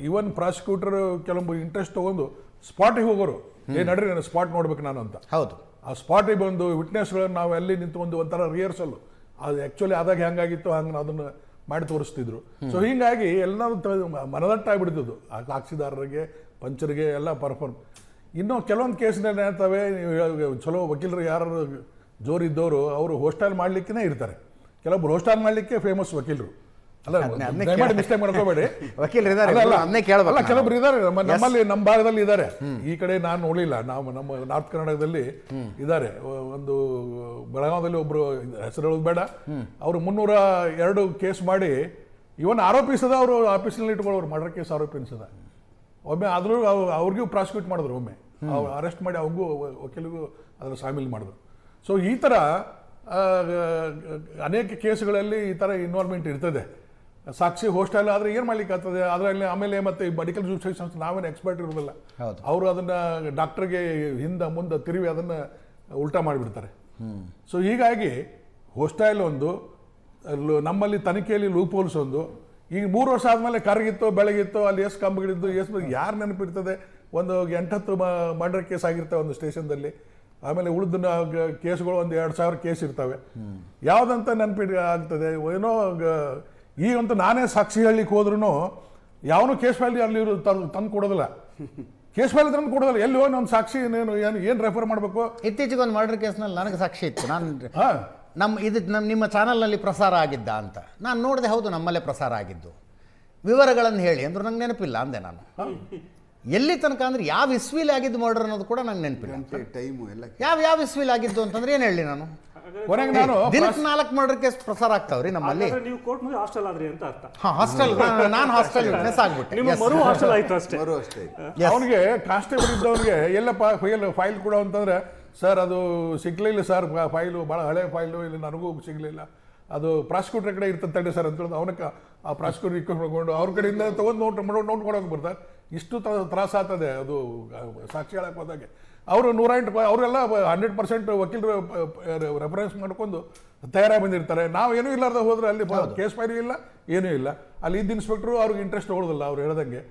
ಇವನ್ ಪ್ರಾಸಿಕ್ಯೂಟರ್ ಕೆಲವೊಂದು ಇಂಟ್ರೆಸ್ಟ್ ತಗೊಂಡು ಸ್ಪಾಟಿಗೆ ಹೋಗೋರು. ನಡ್ರಿ ನಾನು ಸ್ಪಾಟ್ ನೋಡ್ಬೇಕು ನಾನು ಅಂತ. ಹೌದು, ಆ ಸ್ಪಾಟಿಗೆ ಬಂದು ವಿಟ್ನೆಸ್ಗಳನ್ನು ನಾವು ಎಲ್ಲಿ ನಿಂತ್ಕೊಂಡು ಒಂಥರ ರಿಹರ್ಸಲ್, ಅದು ಆ್ಯಕ್ಚುಲಿ ಆದಾಗ ಹೆಂಗಾಗಿತ್ತು ಹಂಗೆ ಅದನ್ನು ಮಾಡಿ ತೋರಿಸ್ತಿದ್ರು. ಸೊ ಹೀಗಾಗಿ ಎಲ್ಲರೂ ಮನದಟ್ಟಾಗ್ಬಿಡ್ತಿದ್ದು ಆ ಸಾಕ್ಷಿದಾರರಿಗೆ, ಪಂಚರಿಗೆ ಎಲ್ಲ ಪರ್ಫಾರ್ಮ್. ಇನ್ನೂ ಕೆಲವೊಂದು ಕೇಸ್ನಲ್ಲಿ ಏನಾಗ್ತವೆ, ಚಲೋ ವಕೀಲರು ಯಾರು ಜೋರಿದ್ದವರು ಅವರು ಹೋಸ್ಟೈಲ್ ಮಾಡಲಿಕ್ಕೇ ಇರ್ತಾರೆ. ಕೆಲವೊಬ್ರು ಹೋಸ್ಟೈಲ್ ಮಾಡಲಿಕ್ಕೆ ಫೇಮಸ್ ವಕೀಲರು. ಅಲ್ಲ, ಮಿಸ್ಟೇಕ್ ಮಾಡ್ಕೋಬೇಡಿ, ಕೆಲವೊಬ್ರು ಇದ್ದಾರೆ ನಮ್ಮಲ್ಲಿ, ನಮ್ಮ ಭಾಗದಲ್ಲಿ ಇದ್ದಾರೆ. ಈ ಕಡೆ ನಾನು ನೋಡಲಿಲ್ಲ, ನಾವು ನಮ್ಮ ನಾರ್ತ್ ಕರ್ನಾಟಕದಲ್ಲಿ ಇದ್ದಾರೆ. ಒಂದು ಬೆಳಗಾವದಲ್ಲಿ ಒಬ್ರು, ಹೆಸರು ಹೇಳೋದು ಬೇಡ, ಅವರು 302 ಕೇಸ್ ಮಾಡಿ ಇವನ್ ಆರೋಪಿಸದ ಅವರು ಆಫೀಸ್ನಲ್ಲಿ ಇಟ್ಕೊಳ್ಳೋರು, ಮರ್ಡರ್ ಕೇಸ್ ಆರೋಪಿಸದ. ಒಮ್ಮೆ ಆದರೂ ಅವ್ರಿಗೂ ಪ್ರಾಸಿಕ್ಯೂಟ್ ಮಾಡಿದ್ರು, ಒಮ್ಮೆ ಅರೆಸ್ಟ್ ಮಾಡಿ ಅವ್ರಿಗೂ ವಕೀಲಿಗೂ ಅದರ ಶಾಮೀಲ್ ಮಾಡಿದ್ರು. ಸೊ ಈ ಥರ ಅನೇಕ ಕೇಸ್ಗಳಲ್ಲಿ ಈ ಥರ ಇನ್ವಾಲ್ವ್ಮೆಂಟ್ ಇರ್ತದೆ. ಸಾಕ್ಷಿ ಹೋಸ್ಟೈಲ್ ಆದರೆ ಏನು ಮಾಡ್ಲಿಕ್ಕೆ ಆಗ್ತದೆ, ಅದರಲ್ಲಿ ಆಮೇಲೆ ಮತ್ತೆ ಮೆಡಿಕಲ್ ಜೂಡಿಷನ್ ನಾವೇನು ಎಕ್ಸ್ಪರ್ಟ್ ಇರೋದಿಲ್ಲ. ಅವರು ಅದನ್ನು ಡಾಕ್ಟರ್ಗೆ ಹಿಂದೆ ಮುಂದೆ ತಿರುವಿ ಅದನ್ನು ಉಲ್ಟಾ ಮಾಡಿಬಿಡ್ತಾರೆ. ಸೊ ಹೀಗಾಗಿ ಹೋಸ್ಟೈಲ್ ಒಂದು, ನಮ್ಮಲ್ಲಿ ತನಿಖೆಯಲ್ಲಿ ಲೂಪ್ ಹೋಲ್ಸ್ ಒಂದು. ಈಗ 3 ವರ್ಷ ಆದಮೇಲೆ ಕರಗಿತ್ತು ಬೆಳಗಿತ್ತು, ಅಲ್ಲಿ ಎಷ್ಟು ಕಂಬಗಳಿದ್ದು ಯಾರು ನೆನಪಿರ್ತದೆ. ಒಂದು 8-10 ಮರ್ಡರ್ ಕೇಸ್ ಆಗಿರ್ತವೆ ಒಂದು ಸ್ಟೇಷನ್ದಲ್ಲಿ. ಆಮೇಲೆ ಉಳಿದ ಕೇಸ್ಗಳು ಒಂದು 2,000 ಕೇಸ್ ಇರ್ತವೆ. ಯಾವುದಂತ ನೆನಪಿ ಆಗ್ತದೆ. ಏನೋ ಈಗಂತೂ ನಾನೇ ಸಾಕ್ಷಿ ಹೇಳಲಿಕ್ಕೆ ಹೋದ್ರೂ ಯಾವನು ಕೇಸ್ ಫೈಲ್ ಅಲ್ಲಿ ತಂದು ಕೊಡೋದಿಲ್ಲ, ಕೇಸ್ ಫೈಲ್ ತಂದು ಕೊಡೋದಿಲ್ಲ. ಎಲ್ಲಿ ಹೋಗಿ ನಾನು ಸಾಕ್ಷಿ ಏನು ರೆಫರ್ ಮಾಡಬೇಕು? ಇತ್ತೀಚೆಗೆ ಒಂದು ಮರ್ಡರ್ ಕೇಸ್ನಲ್ಲಿ ನನಗೆ ಸಾಕ್ಷಿ ಇತ್ತು. ನಾನು ನಿಮ್ಮ ಚಾನಲ್ನಲ್ಲಿ ಪ್ರಸಾರ ಆಗಿದ್ದ ಅಂತ ನಾನು ನೋಡಿದೆ. ಹೌದು, ನಮ್ಮಲ್ಲೇ ಪ್ರಸಾರ ಆಗಿದ್ದು. ವಿವರಗಳನ್ನು ಹೇಳಿ ಅಂದ್ರು ನಂಗೆ ನೆನಪಿಲ್ಲ ಅಂದೆ ನಾನು. ಎಲ್ಲಿ ತನಕ ಅಂದ್ರೆ ಯಾವ ಇಸ್ವಿಲಿ ಆಗಿದ್ದು ಮರ್ಡರ್ ಅನ್ನೋದು ಕೂಡ ನಂಗೆ ನೆನಪಿಲ್ಲ. ಟೈಮು ಎಲ್ಲ ಯಾವ ಇಸ್ವಿಲಿ ಆಗಿದ್ದು ಅಂತಂದ್ರೆ ಏನು ಹೇಳಿ ನಾನು. ಕೊನೆಗೆ ನಾನು ದಿನಕ್ಕೆ 4 ಮರ್ಡರ್ ಕೇಸ್ ಪ್ರಸಾರ ಆಗ್ತಾವ್ರಿ ನಮ್ಮಲ್ಲಿ. ನೀವು ಕೋರ್ಟ್ ಮುಂದೆ ಹಾಸ್ಟೆಲ್ ಆದ್ರಿ ಅಂತ ಅರ್ಥ. ಹಾಸ್ಟೆಲ್, ನಾನು ಹಾಸ್ಟೆಲ್ ವಿಟ್ನೆಸ್ ಆಗ್ಬಿಟ್ಟೆ. ನಿಮ್ಮ ಮರು ಹಾಸ್ಟೆಲ್ ಆಯ್ತು ಅಷ್ಟೇ. ಅವನಿಗೆ ಕಾನ್ಸ್ಟೇಬಲ್ ಇದ್ದವನಿಗೆ ಎಲ್ಲಪ್ಪ ಫೈಲ್ ಕೊಡೋ ಅಂತಂದ್ರೆ, ಸರ್ ಅದು ಸಿಗ್ಲಿಲ್ಲ ಸರ್, ಫೈಲು ಭಾಳ ಹಳೆ ಫೈಲು, ಇಲ್ಲಿ ನನಗೂ ಸಿಗ್ಲಿಲ್ಲ, ಅದು ಪ್ರಾಸಿಕ್ಯೂಟರ್ ಕಡೆ ಇರ್ತಂತ ಸರ್ ಅಂತ ಹೇಳಿದ್ರು. ಅವನಕ್ಕೆ ಆ ಪ್ರಾಸಿಕ್ಯೂಟರ್ ಇಟ್ಕೊಂಡು ಅವ್ರ ಕಡೆಯಿಂದ ತೊಗೊಂಡು ನೋಟ್ ಕೊಡೋಕೆ ಬರ್ತಾರೆ. ಇಷ್ಟು ತ್ರಾಸ ಆಗ್ತದೆ ಅದು ಸಾಕ್ಷಿ ಹೇಳಕ್ಕೆ ಹೋದಾಗೆ. ಅವರು 108 ಅವರೆಲ್ಲ 100% ವಕೀಲರು ರೆಫರೆನ್ಸ್ ಮಾಡ್ಕೊಂಡು ತಯಾರಾಗಿ ಬಂದಿರ್ತಾರೆ. ನಾವು ಏನೂ ಇಲ್ಲಾರ್ದ ಹೋದ್ರೆ ಅಲ್ಲಿ ಕೇಸ್ ಫೈಲ್ ಇಲ್ಲ, ಏನೂ ಇಲ್ಲ. ಅಲ್ಲಿ ಇದ್ದ ಇನ್ಸ್ಪೆಕ್ಟ್ರು ಅವ್ರಿಗೆ ಇಂಟ್ರೆಸ್ಟ್ ತೊಗೊಳ್ಳೋದಿಲ್ಲ. ಅವ್ರು ಹೇಳ್ದಂಗೆ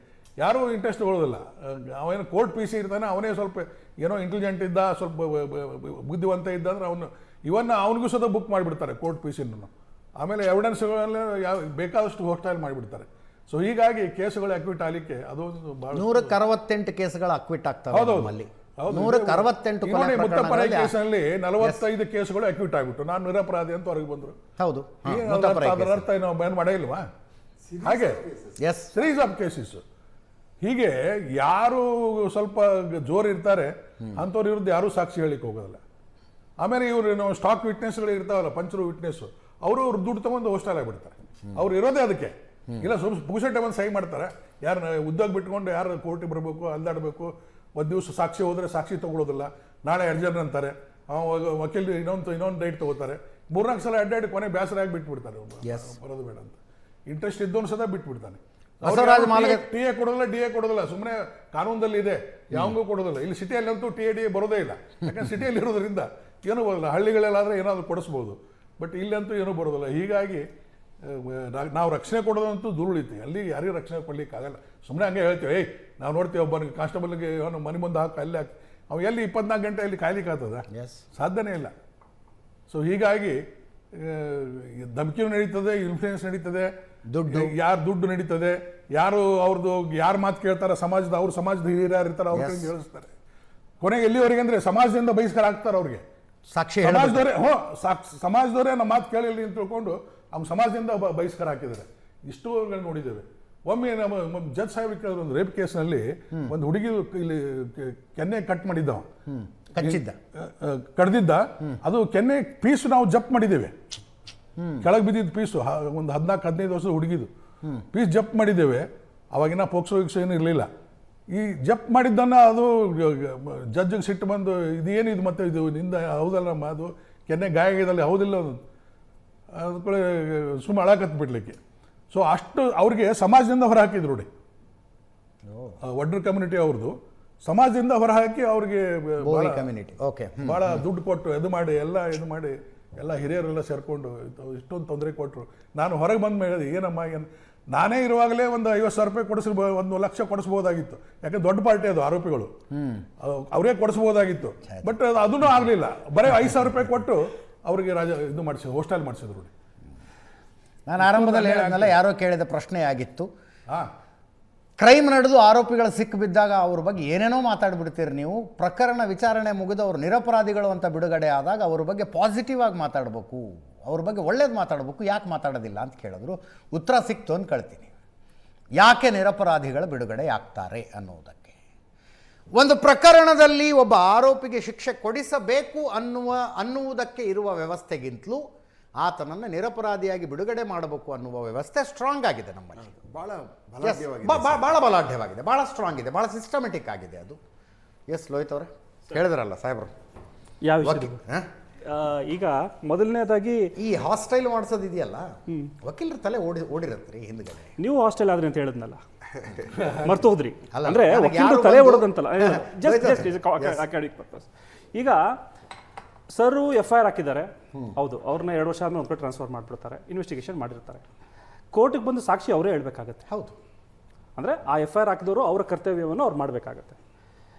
ಯಾರೂ ಇಂಟ್ರೆಸ್ಟ್ ತೊಗೊಳ್ಳೋದಿಲ್ಲ. ಅವೇನು ಕೋರ್ಟ್ PC ಇರ್ತಾನೆ, ಅವನೇ ಸ್ವಲ್ಪ ಏನೋ ಇಂಟೆಲಿಜೆಂಟ್ ಇದ್ದ, ಸ್ವಲ್ಪ ಬುದ್ಧಿವಂತ ಇದ್ದ ಅಂದ್ರೆ ಅವನಿಗೂ ಸಹ ಬುಕ್ ಮಾಡಿಬಿಡ್ತಾರೆ ಕೋರ್ಟ್ PC-ನೂ. ಆಮೇಲೆ ಎವಿಡೆನ್ಸ್ಗಳನ್ನ ಬೇಕಾದಷ್ಟು ಹೋಸ್ಟೈಲ್ ಮಾಡಿಬಿಡ್ತಾರೆ. ಸೊ ಹೀಗಾಗಿ ಕೇಸುಗಳು ಅಕ್ವಿಟ್ ಆಗಲಿಕ್ಕೆ ಅದೊಂದು ಭಾಳ 168 ಕೇಸುಗಳು ಅಕ್ವಿಟ್ ಆಗ್ತವೆ ನಮ್ಮಲ್ಲಿ. 168 ಮುತ್ತಪ್ಪರಾಯ ಕೇಸಲ್ಲಿ 45 ಕೇಸುಗಳು ಅಕ್ವಿಟ್ ಆಗ್ಬಿಟ್ಟು ನಾನು ನಿರಪರಾಧಿ ಅಂತ ಹೊರಗೆ ಬಂದ್ರು. ಹೌದು, ಅದರ ಅರ್ಥ ನಾವು ಬ್ಯಾನ್ ಮಾಡೇ ಇಲ್ವಾ? ಹಾಗೆ ಸೀರೀಸ್ ಆಫ್ ಕೇಸಸ್. ಹೀಗೆ ಯಾರು ಸ್ವಲ್ಪ ಜೋರು ಇರ್ತಾರೆ ಅಂಥವ್ರ ವಿರುದ್ಧ ಯಾರೂ ಸಾಕ್ಷಿ ಹೇಳಿಕ್ಕೆ ಹೋಗೋದಿಲ್ಲ. ಆಮೇಲೆ ಇವರು ಸ್ಟಾಕ್ ವಿಟ್ನೆಸ್ಗಳು ಇರ್ತಾವಲ್ಲ, ಪಂಚರು ವಿಟ್ನೆಸ್, ಅವರು ದುಡ್ಡು ತಗೊಂಡು ಹೋಸ್ಟೈಲ್ ಆಗಿಬಿಡ್ತಾರೆ. ಅವ್ರು ಇರೋದೇ ಅದಕ್ಕೆ. ಇಲ್ಲ ಪುಕ್ಸಟ್ಟೆ ಬಂದು ಸಹಿ ಮಾಡ್ತಾರೆ. ಯಾರು ಉದ್ಯೋಗ ಬಿಟ್ಕೊಂಡು ಯಾರು ಕೋರ್ಟಿಗೆ ಬರಬೇಕು, ಅಲ್ದಾಡಬೇಕು, ಒಂದು ದಿವಸ ಸಾಕ್ಷಿ ಹೋದರೆ ಸಾಕ್ಷಿ ತೊಗೊಳೋದಿಲ್ಲ, ನಾಳೆ ಅರ್ಜೆಂಟ್ ಅಂತಾರೆ, ವಕೀಲ ಇನ್ನೊಂದು ಡೇಟ್ ತೊಗೋತಾರೆ. 3-4 ಸಲ ಅಡ್ಡಾಡಿ ಕೊನೆ ಬೇಸರ ಆಗಿ ಬಿಟ್ಬಿಡ್ತಾರೆ. ಬರೋದು ಬೇಡ ಅಂತ ಇಂಟ್ರೆಸ್ಟ್ ಇದ್ದವನು ಸದಾ ಬಿಟ್ಬಿಡ್ತಾನೆ. TA ಕೊಡೋದಿಲ್ಲ, DA ಕೊಡೋದಿಲ್ಲ, ಸುಮ್ಮನೆ ಕಾನೂನಲ್ಲಿ ಇದೆ, ಯಾವಂಗೂ ಕೊಡೋದಿಲ್ಲ. ಇಲ್ಲಿ ಸಿಟಿಯಲ್ಲಂತೂ TA DA ಬರೋದೇ ಇಲ್ಲ. ಯಾಕಂದ್ರೆ ಸಿಟಿಯಲ್ಲಿ ಇರೋದ್ರಿಂದ ಏನೂ ಬರೋದಿಲ್ಲ. ಹಳ್ಳಿಗಳಲ್ಲಾದರೆ ಏನಾದರೂ ಕೊಡಿಸ್ಬೋದು, ಬಟ್ ಇಲ್ಲಂತೂ ಏನೂ ಬರೋದಿಲ್ಲ. ಹೀಗಾಗಿ ನಾವು ರಕ್ಷಣೆ ಕೊಡೋದಂತೂ ದುರುಳಿತಿ. ಅಲ್ಲಿ ಯಾರಿಗೂ ರಕ್ಷಣೆ ಕೊಡ್ಲಿಕ್ಕಾಗಲ್ಲ. ಸುಮ್ಮನೆ ಹಂಗೆ ಹೇಳ್ತೀವಿ, ನಾವು ನೋಡ್ತೀವಿ ಒಬ್ಬನಿಗೆ ಕಾನ್ಸ್ಟೇಬಲ್ಗೆ ಅವನು ಮನೆ ಮುಂದೆ ಹಾಕಿ ಅಲ್ಲಿ ಹಾಕಿ ಅವು ಎಲ್ಲಿ 24 ಗಂಟೆ ಅಲ್ಲಿ ಕಾಯ್ಲಿಕ್ಕೆ ಆಗ್ತದ? ಸಾಧ್ಯನೇ ಇಲ್ಲ. ಸೊ ಹೀಗಾಗಿ ಧಮಕಿಯೂ ನಡೀತದೆ, ಇನ್ಫ್ಲೂಯೆನ್ಸ್ ನಡೀತದೆ, ದುಡ್ಡು ನಡೀತದೆ. ಅವ್ರದ್ದು ಯಾರು ಮಾತು ಕೇಳ್ತಾರೆ, ಅವ್ರ ಸಮಾಜದ ಹಿರಿಯರು ಯಾರು ಇರ್ತಾರೆ ಅವ್ರ ಕಡೆ ಹೇಳಿಸ್ತಾರೆ. ಕೊನೆಗೆ ಎಲ್ಲಿವರೆಗೆ ಅಂದರೆ ಸಮಾಜದಿಂದ ಬಹಿಷ್ಕಾರ ಆಗ್ತಾರೆ. ಅವ್ರಿಗೆ ಸಮಾಜದವರೇ ನಮ್ಮ ಮಾತು ಕೇಳಿಲ್ಲ ಅಂತ ತಿಳ್ಕೊಂಡು ಅವ್ನು ಸಮಾಜದಿಂದ ಬಹಿಷ್ಕಾರ ಹಾಕಿದ್ದಾರೆ. ಇಷ್ಟು ನೋಡಿದ್ದೇವೆ. ಒಮ್ಮೆ ನಮ್ಮ ಜಡ್ಜ್ ಸಾಹೇಬ್ ಕೇಳಿದ್ರು, ಒಂದು ರೇಪ್ ಕೇಸ್ನಲ್ಲಿ ಒಂದು ಹುಡುಗಿ ಇಲ್ಲಿ ಕೆನ್ನೆ ಕಟ್ ಮಾಡಿದ್ದ, ಕಡ್ದಿದ್ದ, ಅದು ಕೆನ್ನೆ ಪೀಸು ನಾವು ಜಪ್ ಮಾಡಿದ್ದೇವೆ. ಕೆಳಗೆ ಬಿದ್ದಿದ್ದು ಪೀಸು ಒಂದು 14-15 ವರ್ಷದ ಹುಡುಗಿದು ಪೀಸ್ ಜಪ್ ಮಾಡಿದ್ದೇವೆ. ಅವಾಗಿನ ಪೋಕ್ಸೋ ಏನು ಇರಲಿಲ್ಲ. ಈ ಜಪ್ ಮಾಡಿದ್ದನ್ನು ಅದು ಜಡ್ಜಿಗೆ ಸಿಟ್ಟು ಬಂದು, ಇದೇನಿದು ಮತ್ತೆ ಇದು ನಿಂದ ಹೌದಲ್ಲಮ್ಮ, ಅದು ಕೆನ್ನೆ ಗಾಯ ಆಗಿದಲ್ಲಿ ಹೌದಿಲ್ಲ, ಅದಕ್ಕೆ ಸುಮ್ಮನೆ ಅಳಕತ್ತು ಬಿಡ್ಲಿಕ್ಕೆ. ಸೊ ಅಷ್ಟು ಅವ್ರಿಗೆ ಸಮಾಜದಿಂದ ಹೊರಹಾಕಿದ್ರು ನೋಡಿ, ವಡ್ರ ಕಮ್ಯುನಿಟಿ ಅವ್ರದ್ದು ಸಮಾಜದಿಂದ ಹೊರಹಾಕಿ ಅವ್ರಿಗೆ ಭಾಳ ದುಡ್ಡು ಕೊಟ್ಟು ಇದು ಮಾಡಿ ಎಲ್ಲ ಹಿರಿಯರೆಲ್ಲ ಸೇರಿಕೊಂಡು ಇಷ್ಟೊಂದು ತೊಂದರೆ ಕೊಟ್ಟರು. ನಾನು ಹೊರಗೆ ಬಂದ ಮೇಲೆ ಏನಮ್ಮ ನಾನೇ ಇರುವಾಗಲೇ ಒಂದು 50,000 ರೂಪಾಯಿ ಕೊಡಿಸ್ಬೋದು, 1 ಲಕ್ಷ ಕೊಡಿಸ್ಬೋದಾಗಿತ್ತು. ಯಾಕೆ ದೊಡ್ಡ ಪಾರ್ಟಿ ಅದು ಆರೋಪಿಗಳು, ಅವರೇ ಕೊಡಿಸ್ಬೋದಾಗಿತ್ತು. ಬಟ್ ಅದೂ ಆಗಲಿಲ್ಲ. ಬರೀ 5,000 ರೂಪಾಯಿ ಕೊಟ್ಟು ಅವರಿಗೆ ಇದು ಮಾಡಿಸಿದ್ರು, ಹೋಸ್ಟೈಲ್ ಮಾಡಿಸಿದ್ರು. ನಾನು ಆರಂಭದಲ್ಲಿ ಹೇಳಿದ್ನಲ್ಲ, ಯಾರೋ ಕೇಳಿದ ಪ್ರಶ್ನೆ ಆಗಿತ್ತು. ಕ್ರೈಮ್ ನಡೆದು ಆರೋಪಿಗಳು ಸಿಕ್ಕಿಬಿದ್ದಾಗ ಅವ್ರ ಬಗ್ಗೆ ಏನೇನೋ ಮಾತಾಡ್ಬಿಡ್ತೀರಿ ನೀವು. ಪ್ರಕರಣ ವಿಚಾರಣೆ ಮುಗಿದು ಅವರು ನಿರಪರಾಧಿಗಳು ಅಂತ ಬಿಡುಗಡೆ ಆದಾಗ ಅವ್ರ ಬಗ್ಗೆ ಪಾಸಿಟಿವ್ ಆಗಿ ಮಾತಾಡಬೇಕು, ಅವ್ರ ಬಗ್ಗೆ ಒಳ್ಳೇದು ಮಾತಾಡಬೇಕು, ಯಾಕೆ ಮಾತಾಡೋದಿಲ್ಲ ಅಂತ ಕೇಳಿದ್ರು. ಉತ್ತರ ಸಿಕ್ತು ಅಂತ ಕಳ್ತೀನಿ. ಯಾಕೆ ನಿರಪರಾಧಿಗಳು ಬಿಡುಗಡೆ ಆಗ್ತಾರೆ ಅನ್ನೋದಕ್ಕೆ. ಒಂದು ಪ್ರಕರಣದಲ್ಲಿ ಒಬ್ಬ ಆರೋಪಿಗೆ ಶಿಕ್ಷೆ ಕೊಡಿಸಬೇಕು ಅನ್ನುವುದಕ್ಕೆ ಇರುವ ವ್ಯವಸ್ಥೆಗಿಂತಲೂ ಆತನನ್ನು ನಿರಪರಾಧಿಯಾಗಿ ಬಿಡುಗಡೆ ಮಾಡಬೇಕು ಅನ್ನುವ ವ್ಯವಸ್ಥೆ ಸ್ಟ್ರಾಂಗ್ ಆಗಿದೆ ನಮ್ಮಲ್ಲಿ. ಭಾಳ ಬಲಾಢ್ಯವಾಗಿದೆ, ಭಾಳ ಸ್ಟ್ರಾಂಗ್ ಇದೆ, ಭಾಳ ಸಿಸ್ಟಮೆಟಿಕ್ ಆಗಿದೆ ಅದು. ಎಸ್ ಲೋಹಿತ್ ಅವರೇ ಹೇಳಿದ್ರಲ್ಲ ಸಾಹೇಬ್ರು, ಈಗ ಮೊದಲನೇದಾಗಿ ಈ ಹಾಸ್ಟೈಲ್ ಮಾಡಿಸೋದು ಇದೆಯಲ್ಲ, ವಕೀಲರ ತಲೆ ಓಡಿರತ್ರಿ ಹಿಂದ್ಗಡೆ. ನೀವು ಹಾಸ್ಟೈಲ್ ಆದ್ರಿ ಅಂತ ಹೇಳಿದ್ನಲ್ಲ, ಮರ್ತು ಹೋದ್ರಿ. ಅಂದ್ರೆ ವಕೀಲರ ತಲೆ ಓಡೋದಂತಲ್ಲ, ಅಕಾಡೆಮಿಕ್ ಪರ್ಪಸ್. ಈಗ ಸರ್ FIR ಹಾಕಿದ್ದಾರೆ, ಹೌದು, ಅವ್ರನ್ನ 2 ವರ್ಷ ಆದ್ಮೇಲೆ ಒಂದು ಕಡೆ ಟ್ರಾನ್ಸ್ಫರ್ ಮಾಡಿಬಿಡ್ತಾರೆ, ಇನ್ವೆಸ್ಟಿಗೇಷನ್ ಮಾಡಿರ್ತಾರೆ. ಕೋರ್ಟಿಗೆ ಬಂದು ಸಾಕ್ಷಿ ಅವರೇ ಹೇಳ್ಬೇಕಾಗತ್ತೆ. ಹೌದು, ಅಂದರೆ ಆ FIR ಹಾಕಿದವರು ಅವರ ಕರ್ತವ್ಯವನ್ನು ಅವ್ರು ಮಾಡಬೇಕಾಗತ್ತೆ.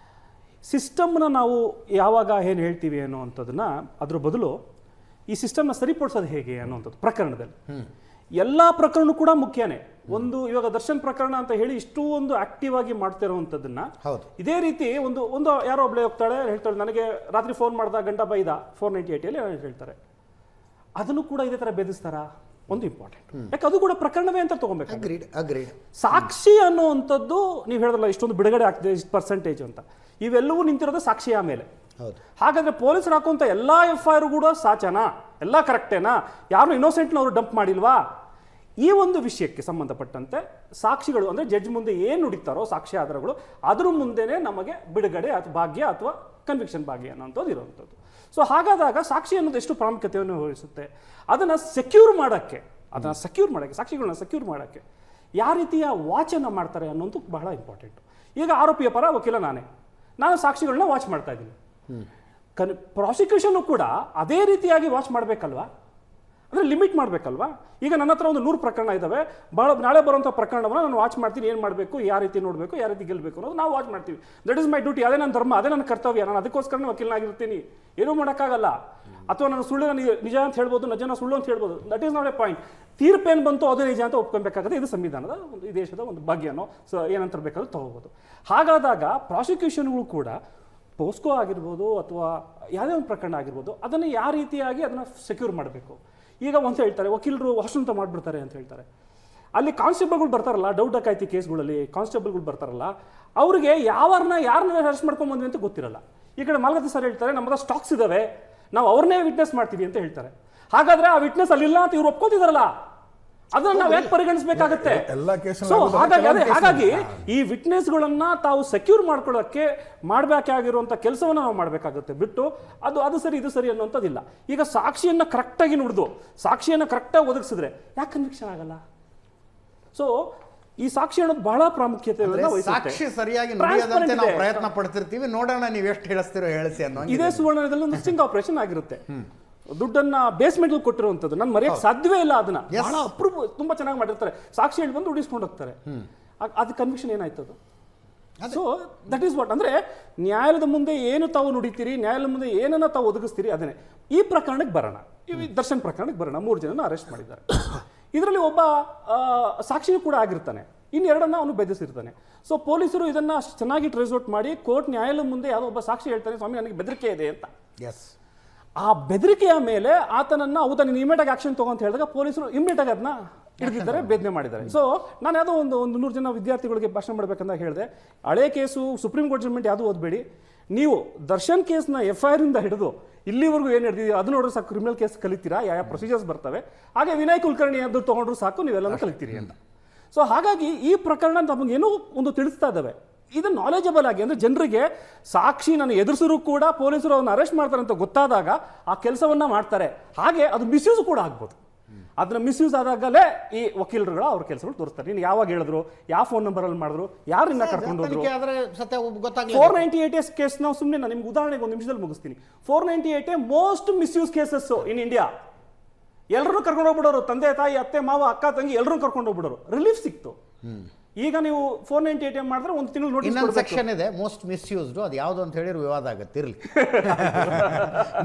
ಸಿಸ್ಟಮ್ನ ನಾವು ಯಾವಾಗ ಏನು ಹೇಳ್ತೀವಿ ಅನ್ನೋವಂಥದ್ದನ್ನ ಅದ್ರ ಬದಲು ಈ ಸಿಸ್ಟಮ್ನ ಸರಿಪಡಿಸೋದು ಹೇಗೆ ಅನ್ನೋವಂಥದ್ದು ಪ್ರಕರಣದಲ್ಲಿ. ಎಲ್ಲ ಪ್ರಕರಣ ಕೂಡ ಮುಖ್ಯನೇ. ಒಂದು ಇವಾಗ ದರ್ಶನ್ ಪ್ರಕರಣ ಅಂತ ಹೇಳಿ ಇಷ್ಟು ಒಂದು ಆಕ್ಟಿವ್ ಆಗಿ ಮಾಡ್ತಿರುವಂತದನ್ನ ಇದೇ ರೀತಿ ಒಂದು ಯಾರೋ ಒಬ್ಳೆ ಹೋಗ್ತಾಳೆ ಹೇಳ್ತಾಳೆ, ನನಗೆ ರಾತ್ರಿ ಫೋನ್ ಮಾಡ್ದ ಗಂಡ ಬೈದ 498 ಅಲ್ಲಿ ಹೇಳ್ತಾರೆ, ಅದನ್ನು ಕೂಡ ಇದೇ ತರ ಬೇಧಿಸ್ತಾರ. ಒಂದು ಇಂಪಾರ್ಟೆಂಟ್, ಯಾಕೆ ಅದು ಕೂಡ ಪ್ರಕರಣವೇ ಅಂತ ತಗೊಬೇಕು. ಸಾಕ್ಷಿ ಅನ್ನುವಂಥದ್ದು ನೀವು ಹೇಳಿದ್ರಲ್ಲ ಇಷ್ಟೊಂದು ಬಿಡುಗಡೆ ಆಗ್ತಿದೆ ಇಷ್ಟು ಪರ್ಸೆಂಟೇಜ್ ಅಂತ, ಇವೆಲ್ಲವೂ ನಿಂತಿರೋದು ಸಾಕ್ಷಿಯ ಮೇಲೆ. ಹಾಗಾದ್ರೆ ಪೊಲೀಸರು ಹಾಕುವಂತ ಎಲ್ಲಾ FIR ಕೂಡ ಸಾಚನಾ, ಎಲ್ಲ ಕರೆಕ್ಟೇನಾ, ಯಾರು ಇನ್ನೋಸೆಂಟ್ನವರು ಡಂಪ್ ಮಾಡಿಲ್ವಾ? ಈ ಒಂದು ವಿಷಯಕ್ಕೆ ಸಂಬಂಧಪಟ್ಟಂತೆ ಸಾಕ್ಷಿಗಳು ಅಂದ್ರೆ ಜಡ್ಜ್ ಮುಂದೆ ಏನು ನುಡಿತಾರೋ ಸಾಕ್ಷಿ ಆಧಾರಗಳು, ಅದ್ರ ಮುಂದೆನೆ ನಮಗೆ ಬಿಡುಗಡೆ ಅಥವಾ ಭಾಗ್ಯ ಅಥವಾ ಕನ್ವಿಕ್ಷನ್ ಭಾಗ್ಯ ಅನ್ನೋಂಥದ್ದು ಇರುವಂಥದ್ದು. ಸೊ ಹಾಗಾದಾಗ ಸಾಕ್ಷಿ ಅನ್ನೋದು ಎಷ್ಟು ಪ್ರಾಮುಖ್ಯತೆಯನ್ನು ವಹಿಸುತ್ತೆ, ಅದನ್ನ ಸೆಕ್ಯೂರ್ ಮಾಡೋಕ್ಕೆ ಸಾಕ್ಷಿಗಳನ್ನ ಸೆಕ್ಯೂರ್ ಮಾಡೋಕ್ಕೆ ಯಾವ ರೀತಿಯ ವಾಚನ್ನು ಮಾಡ್ತಾರೆ ಅನ್ನೋದು ಬಹಳ ಇಂಪಾರ್ಟೆಂಟ್. ಈಗ ಆರೋಪಿಯ ಪರ ವಕೀಲ ನಾನು ಸಾಕ್ಷಿಗಳನ್ನ ವಾಚ್ ಮಾಡ್ತಾ ಇದ್ದೀನಿ. ಪ್ರಾಸಿಕ್ಯೂಷನ್ ಕೂಡ ಅದೇ ರೀತಿಯಾಗಿ ವಾಚ್ ಮಾಡಬೇಕಲ್ವಾ, ಅಂದರೆ ಲಿಮಿಟ್ ಮಾಡಬೇಕಲ್ವಾ? ಈಗ ನನ್ನ ಹತ್ರ ಒಂದು 100 ಪ್ರಕರಣ ಇದ್ದಾವೆ, ನಾಳೆ ಬರುವಂಥ ಪ್ರಕರಣವನ್ನು ನಾನು ವಾಚ್ ಮಾಡ್ತೀನಿ, ಏನು ಮಾಡಬೇಕು, ಯಾವ ರೀತಿ ನೋಡಬೇಕು, ಯಾವ ರೀತಿ ಗೆಲ್ಲಬೇಕು ಅನ್ನೋದು ನಾವು ವಾಚ್ ಮಾಡ್ತೀವಿ. ದಟ್ ಇಸ್ ಮೈ ಡ್ಯೂಟಿ, ಅದೇ ನನ್ನ ಧರ್ಮ, ಅದೇ ನನ್ನ ಕರ್ತವ್ಯ. ನಾನು ಅದಕ್ಕೋಸ್ಕರ ವಕೀಲನಾಗಿರ್ತೀನಿ, ಏನೂ ಮಾಡೋಕ್ಕಾಗಲ್ಲ. ಅಥವಾ ನಾನು ಸುಳ್ಳು ನಿಜ ಅಂತ ಹೇಳ್ಬೋದು, ನಿಜನ ಸುಳ್ಳು ಅಂತ ಹೇಳ್ಬೋದು. That is not a point. ತೀರ್ಪೇನು ಬಂತು ಅದು ನಿಜ ಅಂತ ಒಪ್ಕೊಬೇಕಾಗುತ್ತೆ. ಇದು ಸಂವಿಧಾನದ ಈ ದೇಶದ ಒಂದು ಭಾಗ್ಯನೋ ಏನಂತ ಬೇಕಾದ್ರೂ ತಗೋಬೋದು. ಹಾಗಾದಾಗ ಪ್ರಾಸಿಕ್ಯೂಷನ್ಗಳು ಕೂಡ ಪೋಸ್ಕೋ ಆಗಿರ್ಬೋದು ಅಥವಾ ಯಾವುದೇ ಒಂದು ಪ್ರಕರಣ ಆಗಿರ್ಬೋದು, ಅದನ್ನು ಯಾವ ರೀತಿಯಾಗಿ ಅದನ್ನು ಸೆಕ್ಯೂರ್ ಮಾಡಬೇಕು. ಈಗ ಒಂದು ಹೇಳ್ತಾರೆ ವಕೀಲರು ವಾಶ್ರೂಮ್ ಮಾಡಿಬಿಡ್ತಾರೆ ಅಂತ ಹೇಳ್ತಾರೆ. ಅಲ್ಲಿ ಕಾನ್ಸ್ಟೇಬಲ್ಗಳು ಬರ್ತಾರಲ್ಲ, ಡೌಟ್ ಡಕಾಯಿತಿ ಕೇಸ್ಗಳಲ್ಲಿ ಕಾನ್ಸ್ಟೇಬಲ್ಗಳು ಬರ್ತಾರಲ್ಲ, ಅವ್ರಿಗೆ ಯಾರನ್ನ ಅರೆಸ್ಟ್ ಮಾಡ್ಕೊಂಡ್ಬಂದ್ವಿ ಅಂತ ಗೊತ್ತಿರಲ್ಲ. ಈ ಕಡೆ ಮಾಲಗತ್ತಿ ಸರ್ ಹೇಳ್ತಾರೆ ನಮ್ಮದ ಸ್ಟಾಕ್ಸ್ ಇದಾವೆ, ನಾವು ಅವ್ರನ್ನೇ ವಿಟ್ನೆಸ್ ಮಾಡ್ತೀವಿ ಅಂತ ಹೇಳ್ತಾರೆ. ಹಾಗಾದ್ರೆ ಆ ವಿಟ್ನೆಸ್ ಅಲ್ಲಿಲ್ಲ ಅಂತ ಇವ್ರು ಒಪ್ಕೋತಿದಾರಲ್ಲ, ಅದನ್ನ ನಾವು ಯಾಕೆ ಪರಿಗಣಿಸಬೇಕಾಗುತ್ತೆ? ಹಾಗಾಗಿ ಈ ವಿಟ್ನೆಸ್ಗಳನ್ನ ತಾವು ಸೆಕ್ಯೂರ್ ಮಾಡ್ಕೊಳ್ಳೋಕ್ಕೆ ಮಾಡಬೇಕಾಗಿರುವಂತ ಕೆಲಸವನ್ನ ನಾವು ಮಾಡಬೇಕಾಗುತ್ತೆ ಬಿಟ್ಟು ಅದು ಸರಿ ಇದು ಸರಿ ಅನ್ನೋಂಥದ್ದಿಲ್ಲ. ಈಗ ಸಾಕ್ಷಿಯನ್ನ ಕರೆಕ್ಟಾಗಿ ನುಡಿದು ಸಾಕ್ಷಿಯನ್ನ ಕರೆಕ್ಟಾಗಿ ಒದಗಿಸಿದ್ರೆ ಯಾಕೆ ಕನ್ವಿಕ್ಷನ್ ಆಗಲ್ಲ? ಸೊ ಈ ಸಾಕ್ಷಿ ಅನ್ನೋದು ಬಹಳ ಪ್ರಾಮುಖ್ಯತೆ. ಸಾಕ್ಷಿ ಸರಿಯಾಗಿ ನುಡಿಯದಂತೆ ನಾವು ಪ್ರಯತ್ನ ಪಡ್ತಿರ್ತೀವಿ, ನೋಡೋಣ ನೀವು ಎಷ್ಟು ಹೇಳಿಸ್ತಿರೋ ಹೇಳಿಸಿ ಅನ್ನೋ ಇದೇ ಸುವರ್ಣದಲ್ಲಿ ಒಂದು ಸ್ಟಿಂಗ್ ಆಪರೇಷನ್ ಆಗಿರುತ್ತೆ. ದುಡ್ಡನ್ನ ಬೇಸ್ಮೆಂಟ್ ಕೊಟ್ಟಿರುವಂತದ್ದು ನಾನು ಮರೆಯಕ್ಕೆ ಸಾಧ್ಯವೇ ಇಲ್ಲ. ಅದನ್ನ ಬಹಳ ಅಪ್ರೂವ್ ತುಂಬಾ ಚೆನ್ನಾಗಿ ಮಾಡಿರ್ತಾರೆ, ಸಾಕ್ಷಿ ಹೇಳಿ ಬಂದು ಉಡಿಸ್ಕೊಂಡು ಹೋಗ್ತಾರೆ. ಅದು ಕನ್ವಿಕ್ಷನ್ ಏನಾಯ್ತದು? ಸೊ ದಟ್ ಈಸ್ ವಾಟ್ ಅಂದ್ರೆ ನ್ಯಾಯಾಲಯದ ಮುಂದೆ ಏನು ತಾವು ನುಡಿತೀರಿ, ನ್ಯಾಯಾಲಯದ ಮುಂದೆ ಏನನ್ನ ತಾವು ಒದಗಿಸ್ತೀರಿ ಅದನ್ನೇ. ಈ ಪ್ರಕರಣಕ್ಕೆ ಬರೋಣ, ಈ ದರ್ಶನ್ ಪ್ರಕರಣಕ್ಕೆ ಬರೋಣ. 3 ಜನನ ಅರೆಸ್ಟ್ ಮಾಡಿದ್ದಾರೆ. ಇದರಲ್ಲಿ ಒಬ್ಬ ಸಾಕ್ಷಿಯೂ ಕೂಡ ಆಗಿರ್ತಾನೆ, ಇನ್ನೆರಡನ್ನ ಅವನು ಬೆದರಿಸಿರ್ತಾನೆ. ಸೊ ಪೊಲೀಸರು ಇದನ್ನ ಚೆನ್ನಾಗಿ ಟ್ರೇಸ್ ಔಟ್ ಮಾಡಿ ಕೋರ್ಟ್ ನ್ಯಾಯಾಲಯದ ಮುಂದೆ ಯಾವುದೋ ಒಬ್ಬ ಸಾಕ್ಷಿ ಹೇಳ್ತಾನೆ, ಸ್ವಾಮಿ ನನಗೆ ಬೆದರಿಕೆ ಇದೆ ಅಂತ. ಆ ಬೆದರಿಕೆಯ ಮೇಲೆ ಆತನನ್ನ ಹೌದಾ ನೀನು ಇಮಿಡಿಯೇಟ್ ಆಗಿ ಆಕ್ಷನ್ ತಗೋ ಅಂತ ಹೇಳಿದಾಗ ಪೊಲೀಸರು ಇಮಿಡಿಯೇಟ್ ಆಗಿ ಅದನ್ನ ಹಿಡಿದಿದ್ದಾರೆ, ಬೇದನೆ ಮಾಡಿದ್ದಾರೆ. ಸೊ ನಾನು ಯಾವುದೋ ಒಂದು 100 ಜನ ವಿದ್ಯಾರ್ಥಿಗಳಿಗೆ ಭಾಷಣ ಮಾಡಬೇಕಂತ ಹೇಳಿದೆ, ಹಳೆ ಕೇಸು ಸುಪ್ರೀಂ ಕೋರ್ಟ್ ಜಡ್ಜ್ಮೆಂಟ್ ಯಾವುದು ಓದಬೇಡಿ, ನೀವು ದರ್ಶನ್ ಕೇಸ್ನ FIR ಇಂದ ಹಿಡಿದು ಇಲ್ಲಿವರೆಗೂ ಏನು ಹಿಡಿದಿದ್ದೀವಿ ಅದು ನೋಡ್ರೆ ಸಾಕು, ಕ್ರಿಮಿನಲ್ ಕೇಸ್ ಕಲಿತೀರಾ, ಯಾವ ಪ್ರೊಸೀಜರ್ಸ್ ಬರ್ತವೆ, ಹಾಗೆ ವಿನಯ್ ಕುಲಕರ್ಣಿ ಅದು ತೊಗೊಂಡ್ರು ಸಾಕು ನೀವೆಲ್ಲನೂ ಕಲಿತೀರಿ ಅಂತ. ಸೊ ಹಾಗಾಗಿ ಈ ಪ್ರಕರಣ ನಮಗೇನೋ ಒಂದು ತಿಳಿಸ್ತಾ ಇದ್ದಾವೆ. ಇದು ನಾಲೆಜಬಲ್ ಆಗಿ ಅಂದ್ರೆ ಜನರಿಗೆ ಸಾಕ್ಷಿ ನಾನು ಎದುರಿಸಿದ್ರು ಕೂಡ ಪೊಲೀಸರು ಅವನ್ನ ಅರೆಸ್ಟ್ ಮಾಡ್ತಾರೆ ಅಂತ ಗೊತ್ತಾದಾಗ ಆ ಕೆಲಸವನ್ನ ಮಾಡ್ತಾರೆ. ಹಾಗೆ ಅದು ಮಿಸ್ಯೂಸ್ ಕೂಡ ಆಗ್ಬೋದು. ಅದನ್ನ ಮಿಸ್ಯೂಸ್ ಆದಾಗಲೇ ಈ ವಕೀಲರುಗಳು ಅವ್ರ ಕೆಲಸಗಳು ತೋರಿಸ್ತಾರೆ. ನೀನು ಯಾವಾಗ ಹೇಳಿದ್ರು, ಯಾವ ಫೋನ್ ನಂಬರ್ ಅಲ್ಲಿ ಮಾಡಿದ್ರು, ಯಾರನ್ನ ಕರ್ಕೊಂಡು ಹೋದ್ರು. 498 ಕೇಸ್ ನಾವು ಸುಮ್ಮನೆ ನಾನು ನಿಮ್ಗೆ ಉದಾಹರಣೆಗೆ 1 ನಿಮಿಷದಲ್ಲಿ ಮುಗಿಸ್ತೀನಿ. 498 most misuse cases in India. ಎಲ್ಲರೂ ಕರ್ಕೊಂಡು ಹೋಗ್ಬಿಡೋರು, ತಂದೆ ತಾಯಿ ಅತ್ತೆ ಮಾವ ಅಕ್ಕ ತಂಗಿ ಎಲ್ಲರೂ ಕರ್ಕೊಂಡು ಹೋಗ್ಬಿಡೋರು, ರಿಲೀಫ್ ಸಿಕ್ತು. ಈಗ ನೀವು 498 ಮಾಡಿದ್ರೆ 1 ತಿಂಗಳು ನೋಟಿಸ್ ಕೊಡಬೇಕು. ಸೆಕ್ಷನ್ ಇದೆ ಮೋಸ್ಟ್ ಮಿಸ್ಯೂಸ್ಡ್, ಅದು ಯಾವುದು ಅಂತ ಹೇಳಿ ವಿವಾದ ಆಗುತ್ತೆ ಇರಲಿ.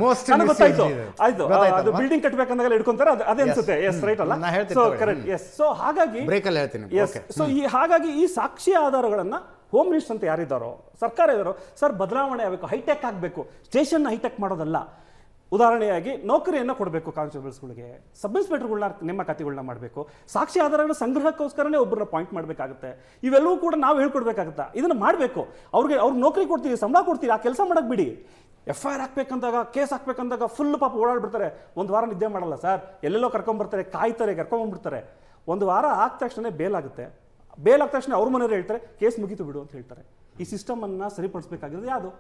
ಮೋಸ್ಟ್ ಗೊತ್ತಾಯ್ತು, ಆಯ್ತು. ಅದು ಬಿಲ್ಡಿಂಗ್ ಕಟ್ಟಬೇಕಂದಾಗ ಹಿಡ್ಕೊಂತಾರೆ, ಅದೇ ಅನ್ಸುತ್ತೆ. ಎಸ್ ರೈಟ್ ಅಲ್ಲ? So correct. ಎಸ್. ಸೊ ಹಾಗಾಗಿ ಬ್ರೇಕಲ್ಲಿ ಹೇಳ್ತೀನಿ. ಸೊ ಹಾಗಾಗಿ ಈ ಸಾಕ್ಷಿ ಆಧಾರಗಳನ್ನ ಹೋಮ್ ಮಿನಿಸ್ಟರ್ ಅಂತ ಯಾರಿದ್ದಾರೋ, ಸರ್ಕಾರ ಇದ್ದಾರೋ, ಸರ್ ಬದಲಾವಣೆ ಆಗಬೇಕು, ಹೈಟೆಕ್ ಆಗಬೇಕು, ಸ್ಟೇಷನ್ ಹೈಟೆಕ್ ಮಾಡೋದಲ್ಲ. ಉದಾಹರಣೆಯಾಗಿ ನೌಕರಿಯನ್ನು ಕೊಡಬೇಕು ಕಾನ್ಸ್ಟೇಬಲ್ಸ್ಗಳಿಗೆ, ಸಬ್ ಇನ್ಸ್ಪೆಕ್ಟರ್ಗಳನ್ನ ನೇಮಕಾತಿಗಳನ್ನ ಮಾಡಬೇಕು, ಸಾಕ್ಷಿ ಆಧಾರಗಳ ಸಂಗ್ರಹಕ್ಕೋಸ್ಕರನೇ ಒಬ್ಬರನ್ನ ಪಾಯಿಂಟ್ ಮಾಡಬೇಕಾಗುತ್ತೆ. ಇವೆಲ್ಲವೂ ಕೂಡ ನಾವು ಹೇಳ್ಕೊಡ್ಬೇಕಾಗುತ್ತೆ. ಇದನ್ನು ಮಾಡಬೇಕು. ಅವ್ರಿಗೆ ನೌಕರಿ ಕೊಡ್ತೀವಿ, ಸಂಬಳ ಕೊಡ್ತೀವಿ, ಆ ಕೆಲಸ ಮಾಡಕ್ಕೆ ಬಿಡಿ. FIR ಹಾಕ್ಬೇಕಂದಾಗ, ಕೇಸ್ ಹಾಕ್ಬೇಕಂದಾಗ ಫುಲ್ ಪಾಪ ಓಡಾಡ್ಬಿಡ್ತಾರೆ. 1 ವಾರ ನಿದ್ದೆ ಮಾಡಲ್ಲ ಸರ್, ಎಲ್ಲೆಲ್ಲೋ ಕರ್ಕೊಂಡ್ಬರ್ತಾರೆ, ಕಾಯ್ತಾರೆ, ಕರ್ಕೊಂಡ್ಬಿಡ್ತಾರೆ. 1 ವಾರ ಆದ ತಕ್ಷಣ ಬೇಲ್ ಆಗುತ್ತೆ. ಬೇಲ್ ಆದ ತಕ್ಷಣ ಅವ್ರ ಮನೆಯವರು ಹೇಳ್ತಾರೆ ಕೇಸ್ ಮುಗೀತು ಬಿಡು ಅಂತ ಹೇಳ್ತಾರೆ. ಈ ಸಿಸ್ಟಮ್ ಅನ್ನ ಸರಿಪಡಿಸಬೇಕಾಗಿರೋದು ಯಾವುದು?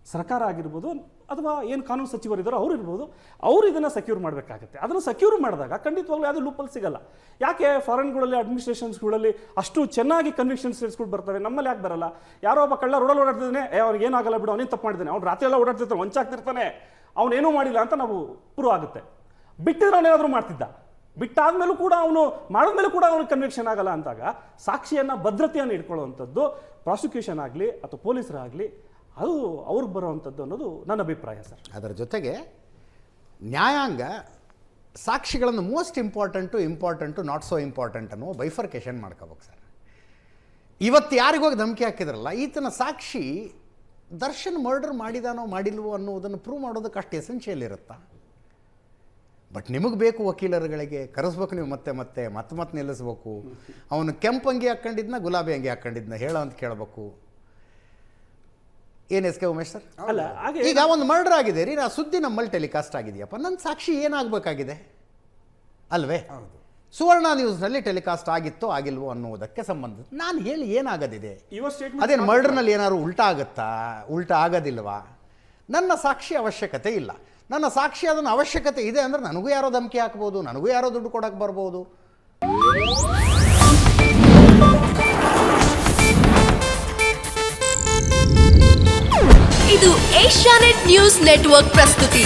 ಸರ್ಕಾರ ಆಗಿರ್ಬೋದು ಅಥವಾ ಏನು ಕಾನೂನು ಸಚಿವರು ಇದ್ದಾರೋ ಅವ್ರು ಇರ್ಬೋದು. ಅವರು ಇದನ್ನು ಸೆಕ್ಯೂರ್ ಮಾಡಬೇಕಾಗುತ್ತೆ. ಅದನ್ನು ಸೆಕ್ಯೂರ್ ಮಾಡಿದಾಗ ಖಂಡಿತವಾಗ್ಲೂ ಯಾವುದೂ ಲೂಪಲ್ಲಿ ಸಿಗಲ್ಲ. ಯಾಕೆ ಫಾರಿನ್ಗಳಲ್ಲಿ ಅಡ್ಮಿನಿಸ್ಟ್ರೇಷನ್ಸ್ಗಳಲ್ಲಿ ಅಷ್ಟು ಚೆನ್ನಾಗಿ ಕನ್ವಿಕ್ಷನ್ಸ್ ರೇಟ್ಸ್ಗಳು ಬರ್ತವೆ, ನಮ್ಮಲ್ಲಿ ಯಾಕೆ ಬರಲ್ಲ? ಯಾರೋ ಒಬ್ಬ ಕಳ್ಳ ರೋಡಲ್ಲಿ ಓಡಾಡ್ತಿದ್ದಾನೆ, ಅವ್ನಿಗೆ ಏನಾಗಲ್ಲ ಬಿಡು, ಅವನೇನು ತಪ್ಪು ಮಾಡಿದ್ದಾನೆ, ಅವ್ನು ರಾತ್ರಿ ಎಲ್ಲ ಓಡಾಡ್ತಿರ್ತಾನೆ, ವಂಚಾಗ್ತಿರ್ತಾನೆ, ಅವನೇನೂ ಮಾಡಿಲ್ಲ ಅಂತ ನಾವು ಪ್ರೂವ್ ಆಗುತ್ತೆ. ಬಿಟ್ಟಿದ್ರೆ ಅವನೇನಾದರೂ ಮಾಡ್ತಿದ್ದ, ಬಿಟ್ಟಾದ್ಮೇಲೂ ಕೂಡ ಅವನು ಮಾಡಿದ್ಮೇಲೂ ಕೂಡ ಅವನಿಗೆ ಕನ್ವಿಕ್ಷನ್ ಆಗಲ್ಲ ಅಂತಾಗ ಸಾಕ್ಷಿಯನ್ನ ಭದ್ರತೆಯನ್ನು ಇಟ್ಕೊಳ್ಳುವಂಥದ್ದು ಪ್ರಾಸಿಕ್ಯೂಷನ್ ಆಗಲಿ ಅಥವಾ ಪೊಲೀಸರಾಗಲಿ ಅದು ಅವ್ರಿಗೆ ಬರುವಂಥದ್ದು ಅನ್ನೋದು ನನ್ನ ಅಭಿಪ್ರಾಯ ಸರ್. ಅದರ ಜೊತೆಗೆ ನ್ಯಾಯಾಂಗ ಸಾಕ್ಷಿಗಳನ್ನು most important not so important ಅನ್ನೋ ಬೈಫರ್ಕೇಷನ್ ಮಾಡ್ಕೋಬೇಕು ಸರ್. ಇವತ್ತು ಯಾರಿಗೋಗಿ ಧಮಕಿ ಹಾಕಿದ್ರಲ್ಲ, ಈತನ ಸಾಕ್ಷಿ ದರ್ಶನ್ ಮರ್ಡರ್ ಮಾಡಿದಾನೋ ಮಾಡಿಲ್ವೋ ಅನ್ನೋದನ್ನು ಪ್ರೂವ್ ಮಾಡೋದಕ್ಕೆ ಅಷ್ಟು ಎಸೆನ್ಷಿಯಲ್ ಇರುತ್ತಾ? ಬಟ್ ನಿಮಗೆ ಬೇಕು ವಕೀಲರುಗಳಿಗೆ ಕರೆಸ್ಬೇಕು, ನೀವು ಮತ್ತೆ ನಿಲ್ಲಿಸ್ಬೇಕು. ಅವನು ಕೆಂಪು ಅಂಗಿ ಹಾಕ್ಕೊಂಡಿದ್ನ ಗುಲಾಬಿ ಅಂಗಿ ಹಾಕ್ಕೊಂಡಿದ್ನ ಹೇಳೋ ಅಂತ ಕೇಳಬೇಕು. ಏನು ಎಸ್ ಕೆ ಉಮೇಶ್ ಸರ್? ಅಲ್ಲ ಹಾಗೆ ಈಗ ಒಂದು ಮರ್ಡರ್ ಆಗಿದೆ ರೀ, ಆ ಸುದ್ದಿ ನಮ್ಮಲ್ಲಿ ಟೆಲಿಕಾಸ್ಟ್ ಆಗಿದೆಯಪ್ಪ, ನನ್ನ ಸಾಕ್ಷಿ ಏನಾಗಬೇಕಾಗಿದೆ ಅಲ್ವೇ? ಸುವರ್ಣ ನ್ಯೂಸ್ನಲ್ಲಿ ಟೆಲಿಕಾಸ್ಟ್ ಆಗಿತ್ತೋ ಆಗಿಲ್ವೋ ಅನ್ನೋದಕ್ಕೆ ಸಂಬಂಧ ನಾನು ಹೇಳಿ ಏನಾಗೋದಿದೆ? ಅದೇನು ಮರ್ಡರ್ನಲ್ಲಿ ಏನಾದ್ರು ಉಲ್ಟಾ ಆಗುತ್ತಾ? ಉಲ್ಟಾ ಆಗೋದಿಲ್ವಾ? ನನ್ನ ಸಾಕ್ಷಿ ಅವಶ್ಯಕತೆ ಇಲ್ಲ. ನನ್ನ ಸಾಕ್ಷಿ ಅದನ್ನು ಅವಶ್ಯಕತೆ ಇದೆ ಅಂದರೆ ನನಗೂ ಯಾರೋ ಧಮಕಿ ಹಾಕ್ಬೋದು, ನನಗೂ ಯಾರೋ ದುಡ್ಡು ಕೊಡೋಕ್ಕೆ ಬರ್ಬೋದು. ಇದು ಏಷ್ಯಾನೆಟ್ ನ್ಯೂಸ್ ನೆಟ್ವರ್ಕ್ ಪ್ರಸ್ತುತಿ.